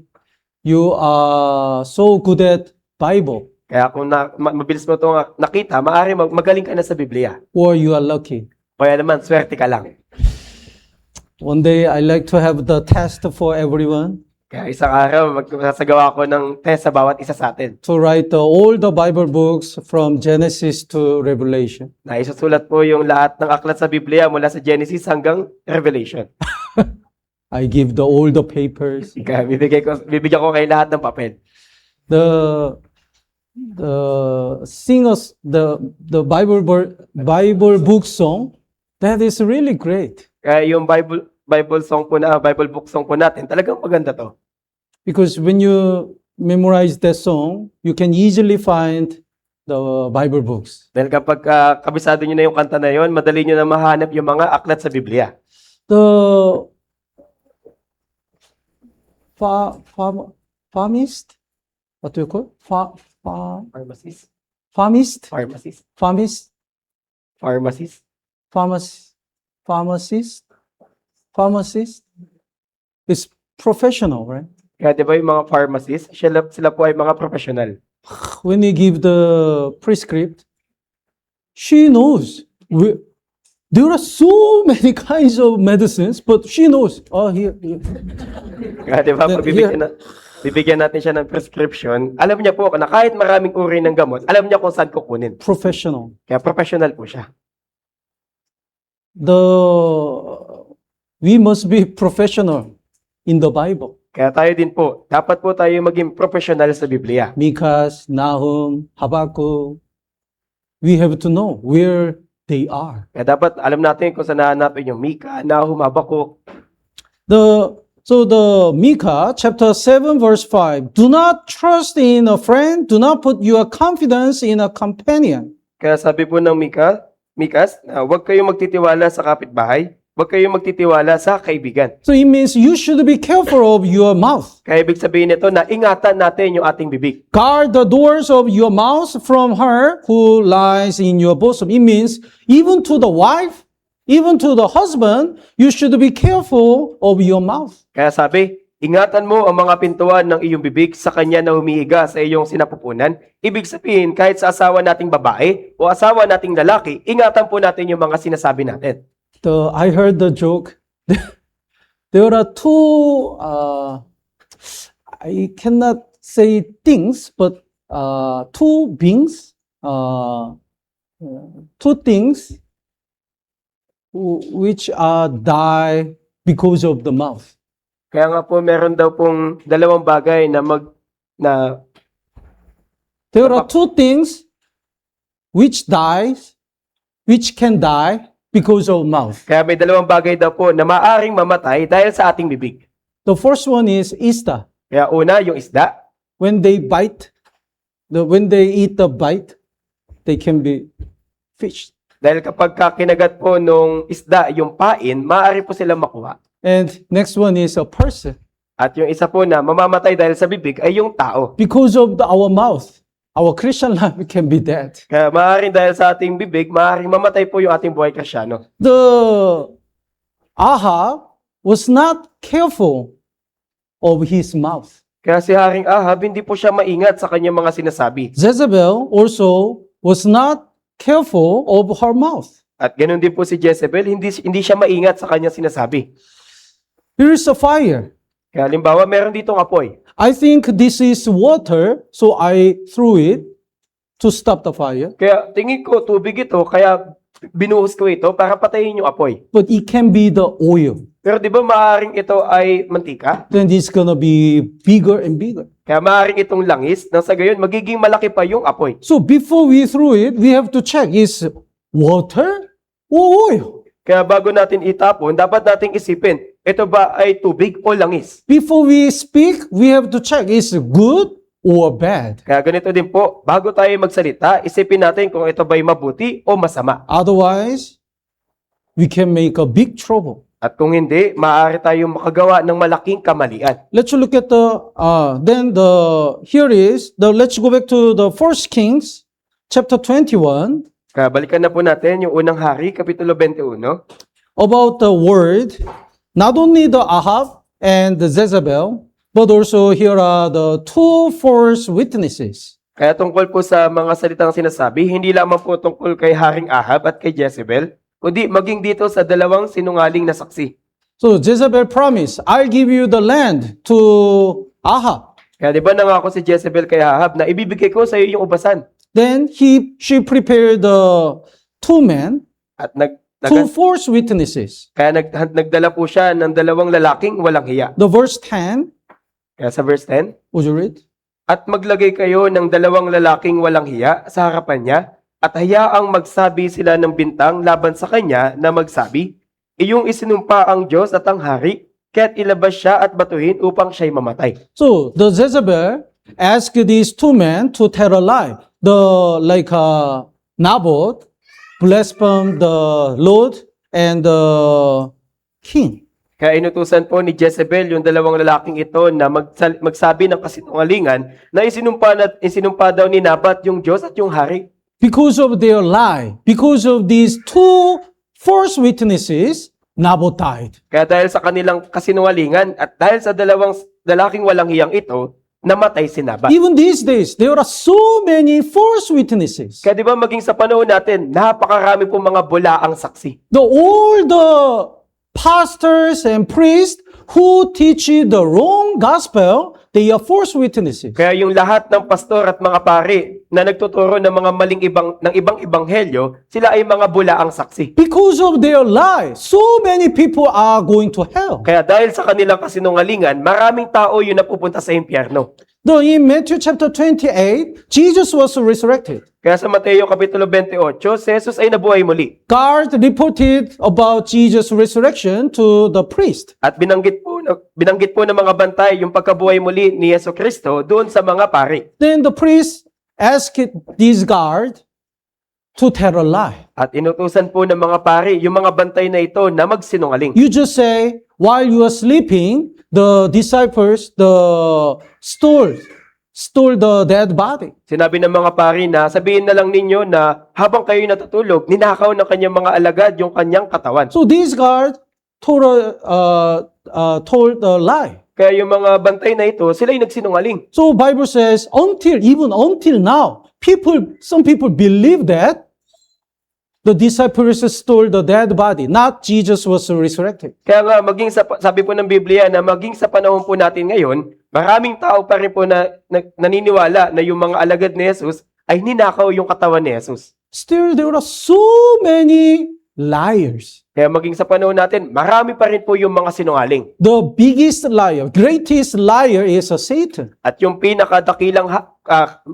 you are so good at Bible, Kaya kung mabilis mo itong nakita, maaari magaling ka na sa Biblia. or you are lucky. Kaya naman, swerte ka lang. One day, I like to have the test for everyone Kaya isang araw, magsasagawa ko ng test sa bawat isa sa atin. to write all the Bible books from Genesis to Revelation. Na isusulat po yung lahat ng aklat sa Biblia mula sa Genesis hanggang Revelation. I give all the papers. Kaya bibigyan ko kayo lahat ng papel. The singers, the Bible book song, that is really great. Kaya yung Bible book song po natin, talagang maganda to. Because when you memorize that song, you can easily find the Bible books. Dahil kapag kabisado nyo na yung kanta na yon, madali nyo na mahanap yung mga aklat sa Biblia. The pharmacist, what do you call? Pharmacist. Pharmacist, Pharmacist. pharmacist, Pharmacist. pharmacist is professional, right? Kaya di ba yung mga pharmacist, sila po ay mga professional. When you give the prescript, she knows. There are so many kinds of medicines, but she knows. Oh, here. Kaya di ba, Then pag bibigyan natin siya ng prescription, alam niya po na kahit maraming uri ng gamot, alam niya kung saan kukunin. Professional. Kaya professional po siya. We must be professional in the Bible. Kaya tayo din po, dapat po tayo maging professional sa Biblia. Micah, Nahum, Habakkuk. We have to know where they are. Kaya dapat alam natin kung saan nahanapin yung Mika, Nahum, Habakuk. So the Micah chapter 7 verse 5, do not trust in a friend, do not put your confidence in a companion. Kaya sabi po ng Mikas, huwag kayong magtitiwala sa kapitbahay, huwag kayong magtitiwala sa kaibigan. So it means you should be careful of your mouth. Kaya ibig sabihin nito na ingatan natin yung ating bibig. Guard the doors of your mouth from her who lies in your bosom. It means even to the wife, even to the husband, you should be careful of your mouth. Kaya sabi, ingatan mo ang mga pintuan ng iyong bibig sa kanya na humihiga sa iyong sinapupunan. Ibig sabihin, kahit sa asawa nating babae o asawa nating lalaki, ingatan po natin yung mga sinasabi natin. I heard the joke. There are two, I cannot say things, but two beings, two things which die because of the mouth. Kaya nga po meron daw pong dalawang bagay na There are two things which can die because of mouth. Kaya may dalawang bagay daw po na maaring mamatay dahil sa ating bibig. The first one is isda. Kaya una, yung isda. When they eat the bite, they can be fished. Dahil kapag kinagat po nung isda yung pain, maaari po silang makuha. And next one is a person. At yung isa po na mamamatay dahil sa bibig ay yung tao. Because of our mouth, our Christian life can be dead. Kaya maaaring dahil sa ating bibig, maaaring mamatay po yung ating buhay Kristyano. The Ahab was not careful of his mouth. Kaya si Haring Ahab, hindi po siya maingat sa kanyang mga sinasabi. Jezebel also was not careful of her mouth. At ganoon din po si Jezebel, hindi siya maingat sa kanyang sinasabi. Here is a fire. Kaya halimbawa, meron ditong apoy. I think this is water, so I threw it to stop the fire. Kaya tingin ko, tubig ito, kaya binuhos ko ito para patayin yung apoy. But it can be the oil. Pero di ba maaaring ito ay mantika? Then it's gonna be bigger and bigger. Kaya maaaring itong langis, nang sa gayon, magiging malaki pa yung apoy. So before we throw it, we have to check, is water or oil? Kaya bago natin itapon, dapat nating isipin, ito ba ay tubig o langis? Before we speak, we have to check, is good or bad? Kaya ganito din po, bago tayo magsalita, isipin natin kung ito ba ay mabuti o masama. Otherwise, we can make a big trouble. At kung hindi, maaari tayong makagawa ng malaking kamalian. Let's look at let's go back to the 1 Kings, chapter 21, Kaya balikan na po natin yung unang hari, Kapitulo 21. about the word, not only the Ahab and the Jezebel, but also here are the two false witnesses. Kaya tungkol po sa mga salitang sinasabi, hindi lamang po tungkol kay Haring Ahab at kay Jezebel, kundi maging dito sa dalawang sinungaling na saksi. So Jezebel promised, I'll give you the land to Ahab. Kaya di ba nangako si Jezebel kay Ahab na ibibigay ko sa iyo yung ubasan? Then she prepared the two men, At two false witnesses. kaya nagdala po siya ng dalawang lalaking walang hiya. The verse 10, Kaya sa verse 10, would you read? at maglagay kayo ng dalawang lalaking walang hiya sa harapan niya, at hayaang magsabi sila ng bintang laban sa kanya na magsabi, iyong isinumpa ang Diyos at ang hari, kaya't ilabas siya at batuhin upang siya'y mamatay. So the Jezebel asked these two men to tell a lie. Naboth blasphemed the Lord and the king. Kaya inutusan po ni Jezebel yung dalawang lalaking ito na magsabi ng kasinungalingan na isinumpa daw ni Nabat yung Diyos at yung hari. Because of their lie, because of these two false witnesses, Naboth died. Kaya dahil sa kanilang kasinungalingan at dahil sa dalawang lalaking walang hiyang ito, namatay si Nabat. Even these days, there are so many false witnesses. Kaya di ba maging sa panahon natin, napakarami po mga bulaang saksi. All the pastors and priests who teach the wrong gospel, they are false witnesses. Kaya yung lahat ng pastor at mga pari na nagtuturo ng mga ng ibang ebanghelyo, sila ay mga bulaang saksi. Because of their lie, so many people are going to hell. Kaya dahil sa kanilang kasinungalingan, maraming tao yung napupunta sa impyerno. Though in Matthew chapter 28, Jesus was resurrected. Kaya sa Mateo Kapitulo 28, si Jesus ay nabuhay muli. God reported about Jesus' resurrection to the priest. At binanggit po ng mga bantay yung pagkabuhay muli ni Yesu Kristo doon sa mga pari. Then the priest asked this guard to tell a lie. At inutusan po ng mga pari yung mga bantay na ito na magsinungaling. You just say, while you are sleeping, the disciples stole the dead body. Sinabi ng mga pari na sabihin na lang ninyo na habang kayo natutulog, ninakaw ng kanyang mga alagad yung kanyang katawan. So this guard told a lie. Kaya yung mga bantay na ito, sila'y nagsinungaling. So Bible says, even until now, some people believe that the disciples stole the dead body, not Jesus was resurrected. Kaya nga, sabi po ng Biblia na maging sa panahon po natin ngayon, maraming tao pa rin po na naniniwala na yung mga alagad ni Jesus ay ninakaw yung katawan ni Jesus. Still, there are so many liars. Kaya maging sa panahon natin, marami pa rin po yung mga sinungaling. The biggest liar, greatest liar is Satan. At yung pinakadakilang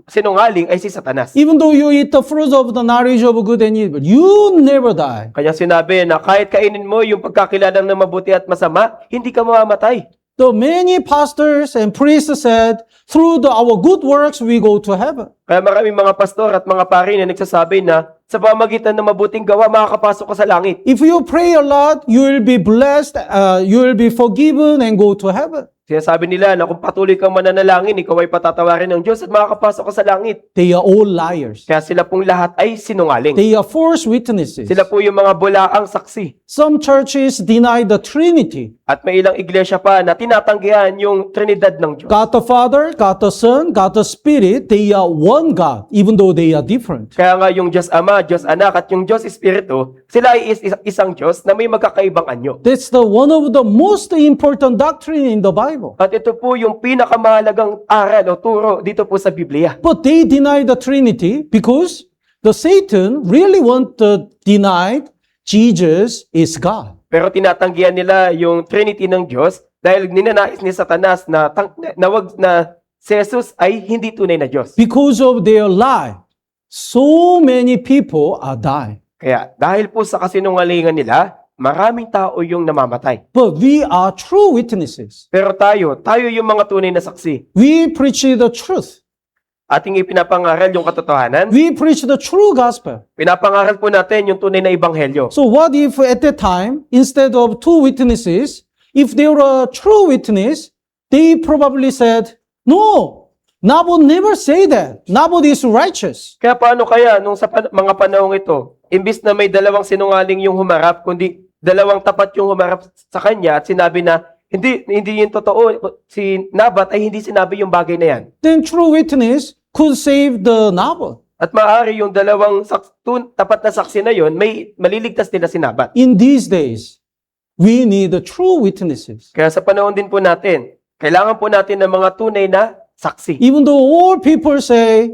sinungaling ay si Satanas. Even though you eat the fruit of the knowledge of good and evil, you never die. Kaya sinabi na kahit kainin mo yung pagkakilala ng mabuti at masama, hindi ka mamamatay. The many pastors and priests said, through our good works, we go to heaven. Kaya maraming mga pastor at mga pari na nagsasabi na sa pamagitan ng mabuting gawa, makakapasok ka sa langit. If you pray a lot, you will be blessed, you will be forgiven and go to heaven. Sinasabi nila na kung patuloy kang mananalangin, ikaw ay patatawarin ng Diyos at makakapasok ka sa langit. They are all liars. Kaya sila pong lahat ay sinungaling. They are false witnesses. Sila po yung mga bulaang saksi. Some churches deny the Trinity. At may ilang iglesia pa na tinatanggihan yung Trinidad ng Diyos. God the Father, God the Son, God the Spirit, they are one God, even though they are different. Kaya nga yung Diyos Ama, Diyos Anak at yung Diyos Espiritu, sila ay isang Diyos na may magkakaibang anyo. That's the one of the most important doctrine in the Bible. At ito po yung pinakamahalagang aral o turo dito po sa Biblia. But they deny the Trinity because the Satan really want to deny Jesus is God. Pero tinatanggihan nila yung Trinity ng Diyos dahil ninanais ni Satanas na si Jesus ay hindi tunay na Diyos. Because of their lie, so many people are dying. Kaya dahil po sa kasinungalingan nila, maraming tao yung namamatay. But we are true witnesses. Pero tayo yung mga tunay na saksi. We preach the truth. Ating ipinapangaral yung katotohanan. We preach the true gospel. Pinapangaral po natin yung tunay na ebanghelyo. So what if at that time, instead of two witnesses, if they were a true witness, they probably said, no, Nabot never say that. Nabot is righteous. Kaya paano kaya nung sa mga panahong ito, imbis na may dalawang sinungaling yung humarap, kundi dalawang tapat yung humarap sa kanya at sinabi na hindi yung totoo, si Nabat ay hindi sinabi yung bagay na yan. Then true witness could save the Nabot. At maaari yung dalawang tapat na saksi na yon, may maliligtas nila si Nabat. In these days, we need the true witnesses. Kaya sa panahon din po natin, kailangan po natin ng mga tunay na saksi. Even though all people say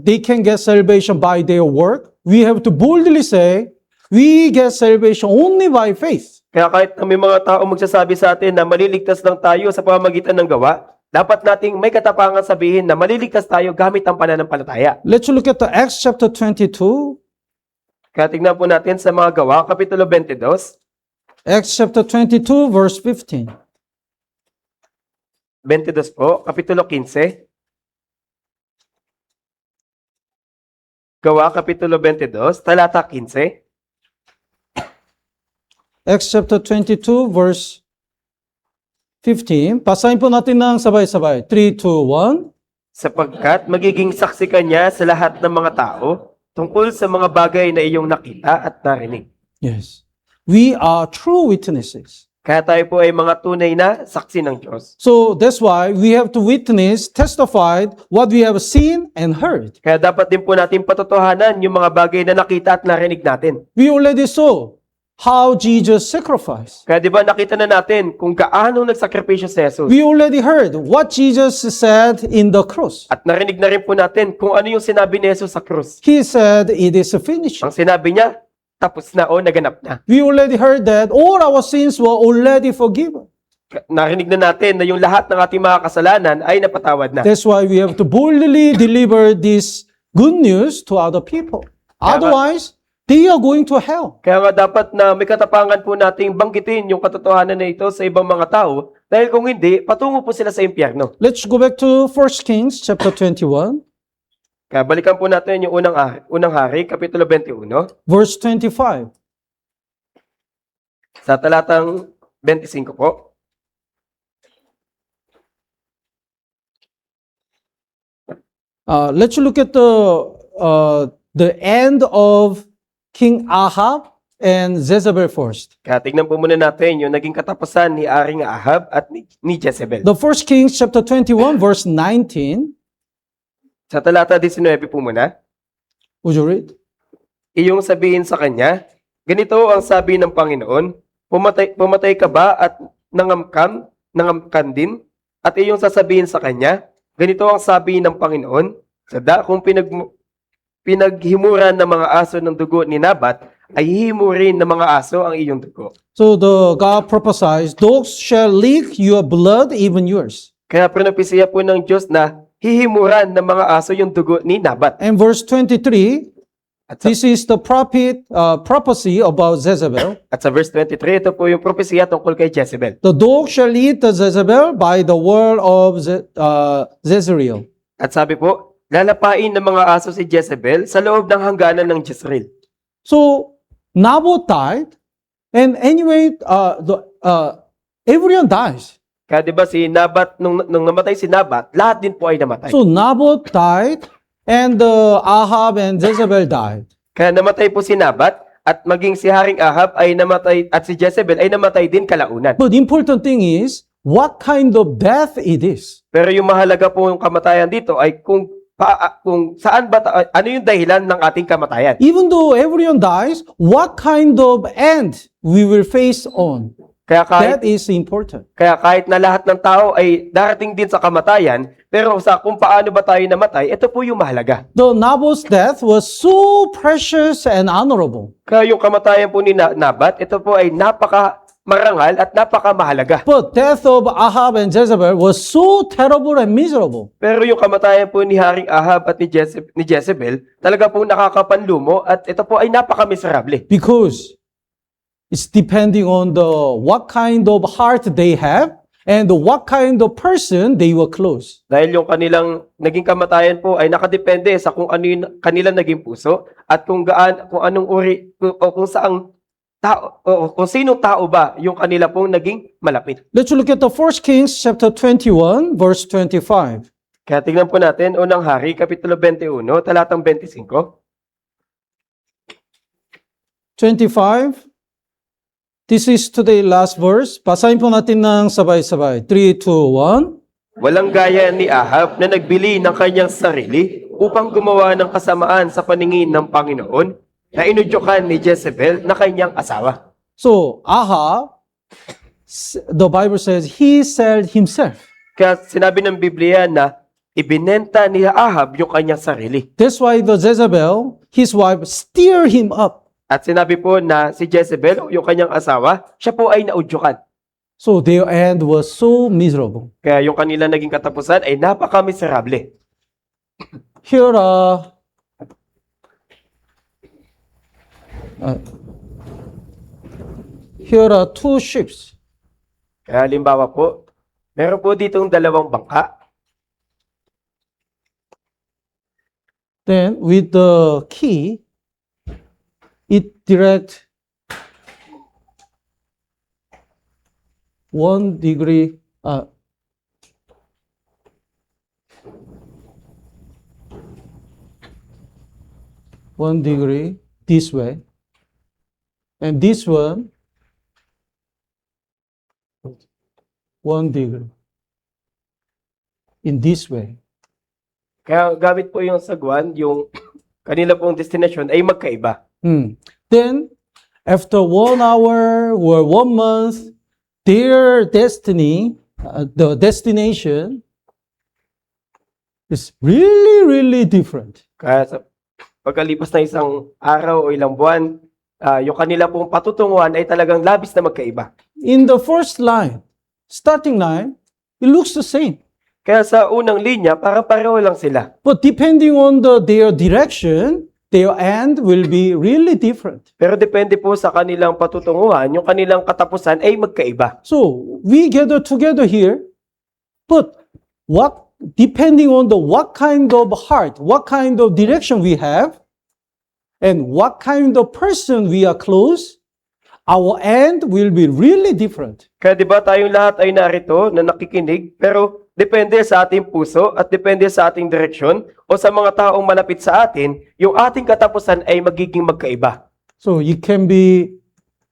they can get salvation by their work, we have to boldly say, we get salvation only by faith. Kaya kahit na may mga tao magsasabi sa atin na maliligtas lang tayo sa pamamagitan ng gawa, dapat nating may katapangan sabihin na maliligtas tayo gamit ang pananampalataya. Let's look at the Acts chapter 22. Kaya tignan po natin sa mga gawa, Kapitulo 22, Acts chapter 22, verse 15. 22 po, Kapitulo 15. Gawa, Kapitulo 22, talata 15. Acts chapter 22, verse 15. Basahin po natin ng sabay-sabay. 3, 2, 1. Sapagkat magiging saksi ka niya sa lahat ng mga tao tungkol sa mga bagay na iyong nakita at narinig. Yes. We are true witnesses. Kaya tayo po ay mga tunay na saksi ng Diyos. So that's why we have to witness, testify what we have seen and heard. Kaya dapat din po natin patotohanan yung mga bagay na nakita at narinig natin. We already saw how Jesus sacrificed. Kaya di ba nakita na natin kung gaano nagsakripisyo si Jesus. We already heard what Jesus said in the cross. At narinig na rin po natin kung ano yung sinabi ni Jesus sa krus. He said, it is finished. Ang sinabi niya, tapos na o naganap na. We already heard that all our sins were already forgiven. Narinig na natin na yung lahat ng ating mga kasalanan ay napatawad na. That's why we have to boldly deliver this good news to other people. Otherwise, they are going to hell. Kaya nga dapat na may katapangan po nating banggitin yung katotohanan na ito sa ibang mga tao dahil kung hindi, patungo po sila sa impyerno. Let's go back to 1 Kings chapter 21, Kaya balikan po natin yung unang hari, Kapitulo 21, verse 25. sa talatang 25 po. Let's look at the end of King Ahab and Jezebel first. Kaya tignan po muna natin yung naging katapusan ni Aring Ahab at ni Jezebel. The 1 Kings chapter 21, verse 19. Sa talata 19 po muna, Would you read? iyong sabihin sa kanya, ganito ang sabi ng Panginoon, pumatay ka ba at nangamkan din? At iyong sasabihin sa kanya, ganito ang sabi ng Panginoon, sa dakong pinaghimuran ng mga aso ng dugo ni Nabat, ay hihimurin ng mga aso ang iyong dugo. So the God prophesies, dogs shall lick your blood, even yours. Kaya propesiya po ng Diyos na hihimuran ng mga aso yung dugo ni Nabat. And verse 23, At sa, this is the prophecy about Jezebel. at sa verse 23, ito po yung propesiya tungkol kay Jezebel. The dog shall eat the Jezebel by the word of Jezreel. At sabi po, lalapain ng mga aso si Jezebel sa loob ng hangganan ng Jezreel. So Naboth died, and anyway, everyone dies. Kaya di ba si Nabat, nung namatay si Nabat, lahat din po ay namatay. So Naboth died, and Ahab and Jezebel died. Kaya namatay po si Nabat at maging si Haring Ahab ay namatay at si Jezebel ay namatay din kalaunan. But the important thing is, what kind of death it is. Pero yung mahalaga po yung kamatayan dito ay kung saan ba ano yung dahilan ng ating kamatayan. Even though everyone dies, what kind of end we will face on? Kaya That kahit, is important. kaya kahit na lahat ng tao ay darating din sa kamatayan, pero sa kung paano ba tayo namatay, ito po yung mahalaga. The Naboth's death was so precious and honorable. Kaya yung kamatayan po ni Nabat, ito po ay napaka marangal at napakamahalaga. But death of Ahab and Jezebel was so terrible and miserable. Pero yung kamatayan po ni Haring Ahab at ni Jezebel, talaga po nakakapanlumo at ito po ay napakamiserable. Because it's depending on what kind of heart they have and what kind of person they were close. Dahil yung kanilang naging kamatayan po ay nakadepende sa kung ano yung kanilang naging puso at kung anong uri o kung saang tao o kung sinong tao ba yung kanila pong naging malapit. Let's look at the 1 Kings chapter 21 verse 25. Kaya tingnan po natin unang hari kapitulo 21 talatang 25. 25. This is today last verse. Basahin po natin ng sabay-sabay. 3, 2, 1. Walang gaya ni Ahab na nagbili ng kanyang sarili upang gumawa ng kasamaan sa paningin ng Panginoon na inudyukan ni Jezebel na kanyang asawa. So, Ahab, the Bible says, he sold himself. Kaya sinabi ng Biblia na ibinenta ni Ahab yung kanyang sarili. That's why the Jezebel, his wife, stir him up. At sinabi po na si Jezebel, yung kanyang asawa, siya po ay naudyukan. So, their end was so miserable. Kaya yung kanila naging katapusan ay napaka-miserable. Here are two ships. Kaya halimbawa po, meron po ditong dalawang bangka. Then, with the key, it direct 1 degree, 1 degree this way, and this one 1 degree in this way. Kaya gamit po yung sagwan, yung kanila pong destination ay magkaiba. Then, after 1 hour or 1 month, their destiny, the destination, is really, really different. Kaya sa pagkalipas na isang araw o ilang buwan, yung kanila pong patutunguhan ay talagang labis na magkaiba. In the first line, starting line, it looks the same. Kaya sa unang linya, parang pareho lang sila. But depending on their direction, their end will be really different. Pero depende po sa kanilang patutunguhan, yung kanilang katapusan ay magkaiba. So, we gather together here, but depending on what kind of heart, what kind of direction we have, and what kind of person we are close, our end will be really different. Kaya di ba tayong lahat ay narito na nakikinig, pero depende sa ating puso at depende sa ating direksyon o sa mga taong malapit sa atin, yung ating katapusan ay magiging magkaiba. So,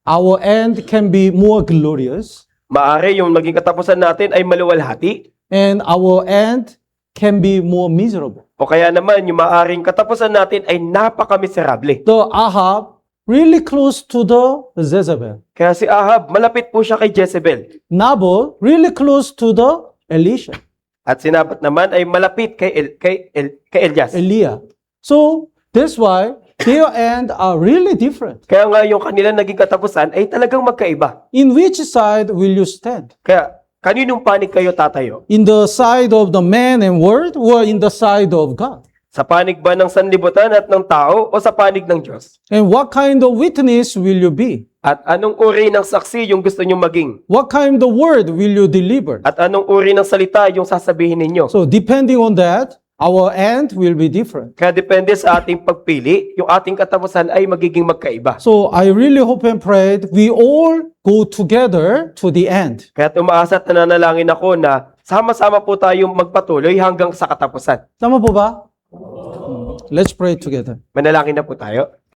our end can be more glorious, Maari yung maging katapusan natin ay maluwalhati, and our end can be more miserable. o kaya naman yung maaring katapusan natin ay napaka-miserable. The Ahab really close to the Jezebel. Kaya si Ahab, malapit po siya kay Jezebel. Naboth really close to the Elisha, At si Nabat naman ay malapit kay Elias. Eliah. So that's why their end are really different. Kaya nga yung kanilang naging katapusan ay talagang magkaiba. In which side will you stand? Kaya kaninong panig kayo tatayo? In the side of the man and world or in the side of God? Sa panig ba ng sanlibutan at ng tao o sa panig ng Diyos? And what kind of witness will you be? At anong uri ng saksi yung gusto nyo maging? What kind of word will you deliver? At anong uri ng salita yung sasabihin ninyo? So depending on that, our end will be different. Kaya depende sa ating pagpili, yung ating katapusan ay magiging magkaiba. So I really hope and pray that we all go together to the end. Kaya umaasa at nananalangin ako na sama-sama po tayong magpatuloy hanggang sa katapusan. Tama po ba? Let's pray together. Manalangin na po tayo.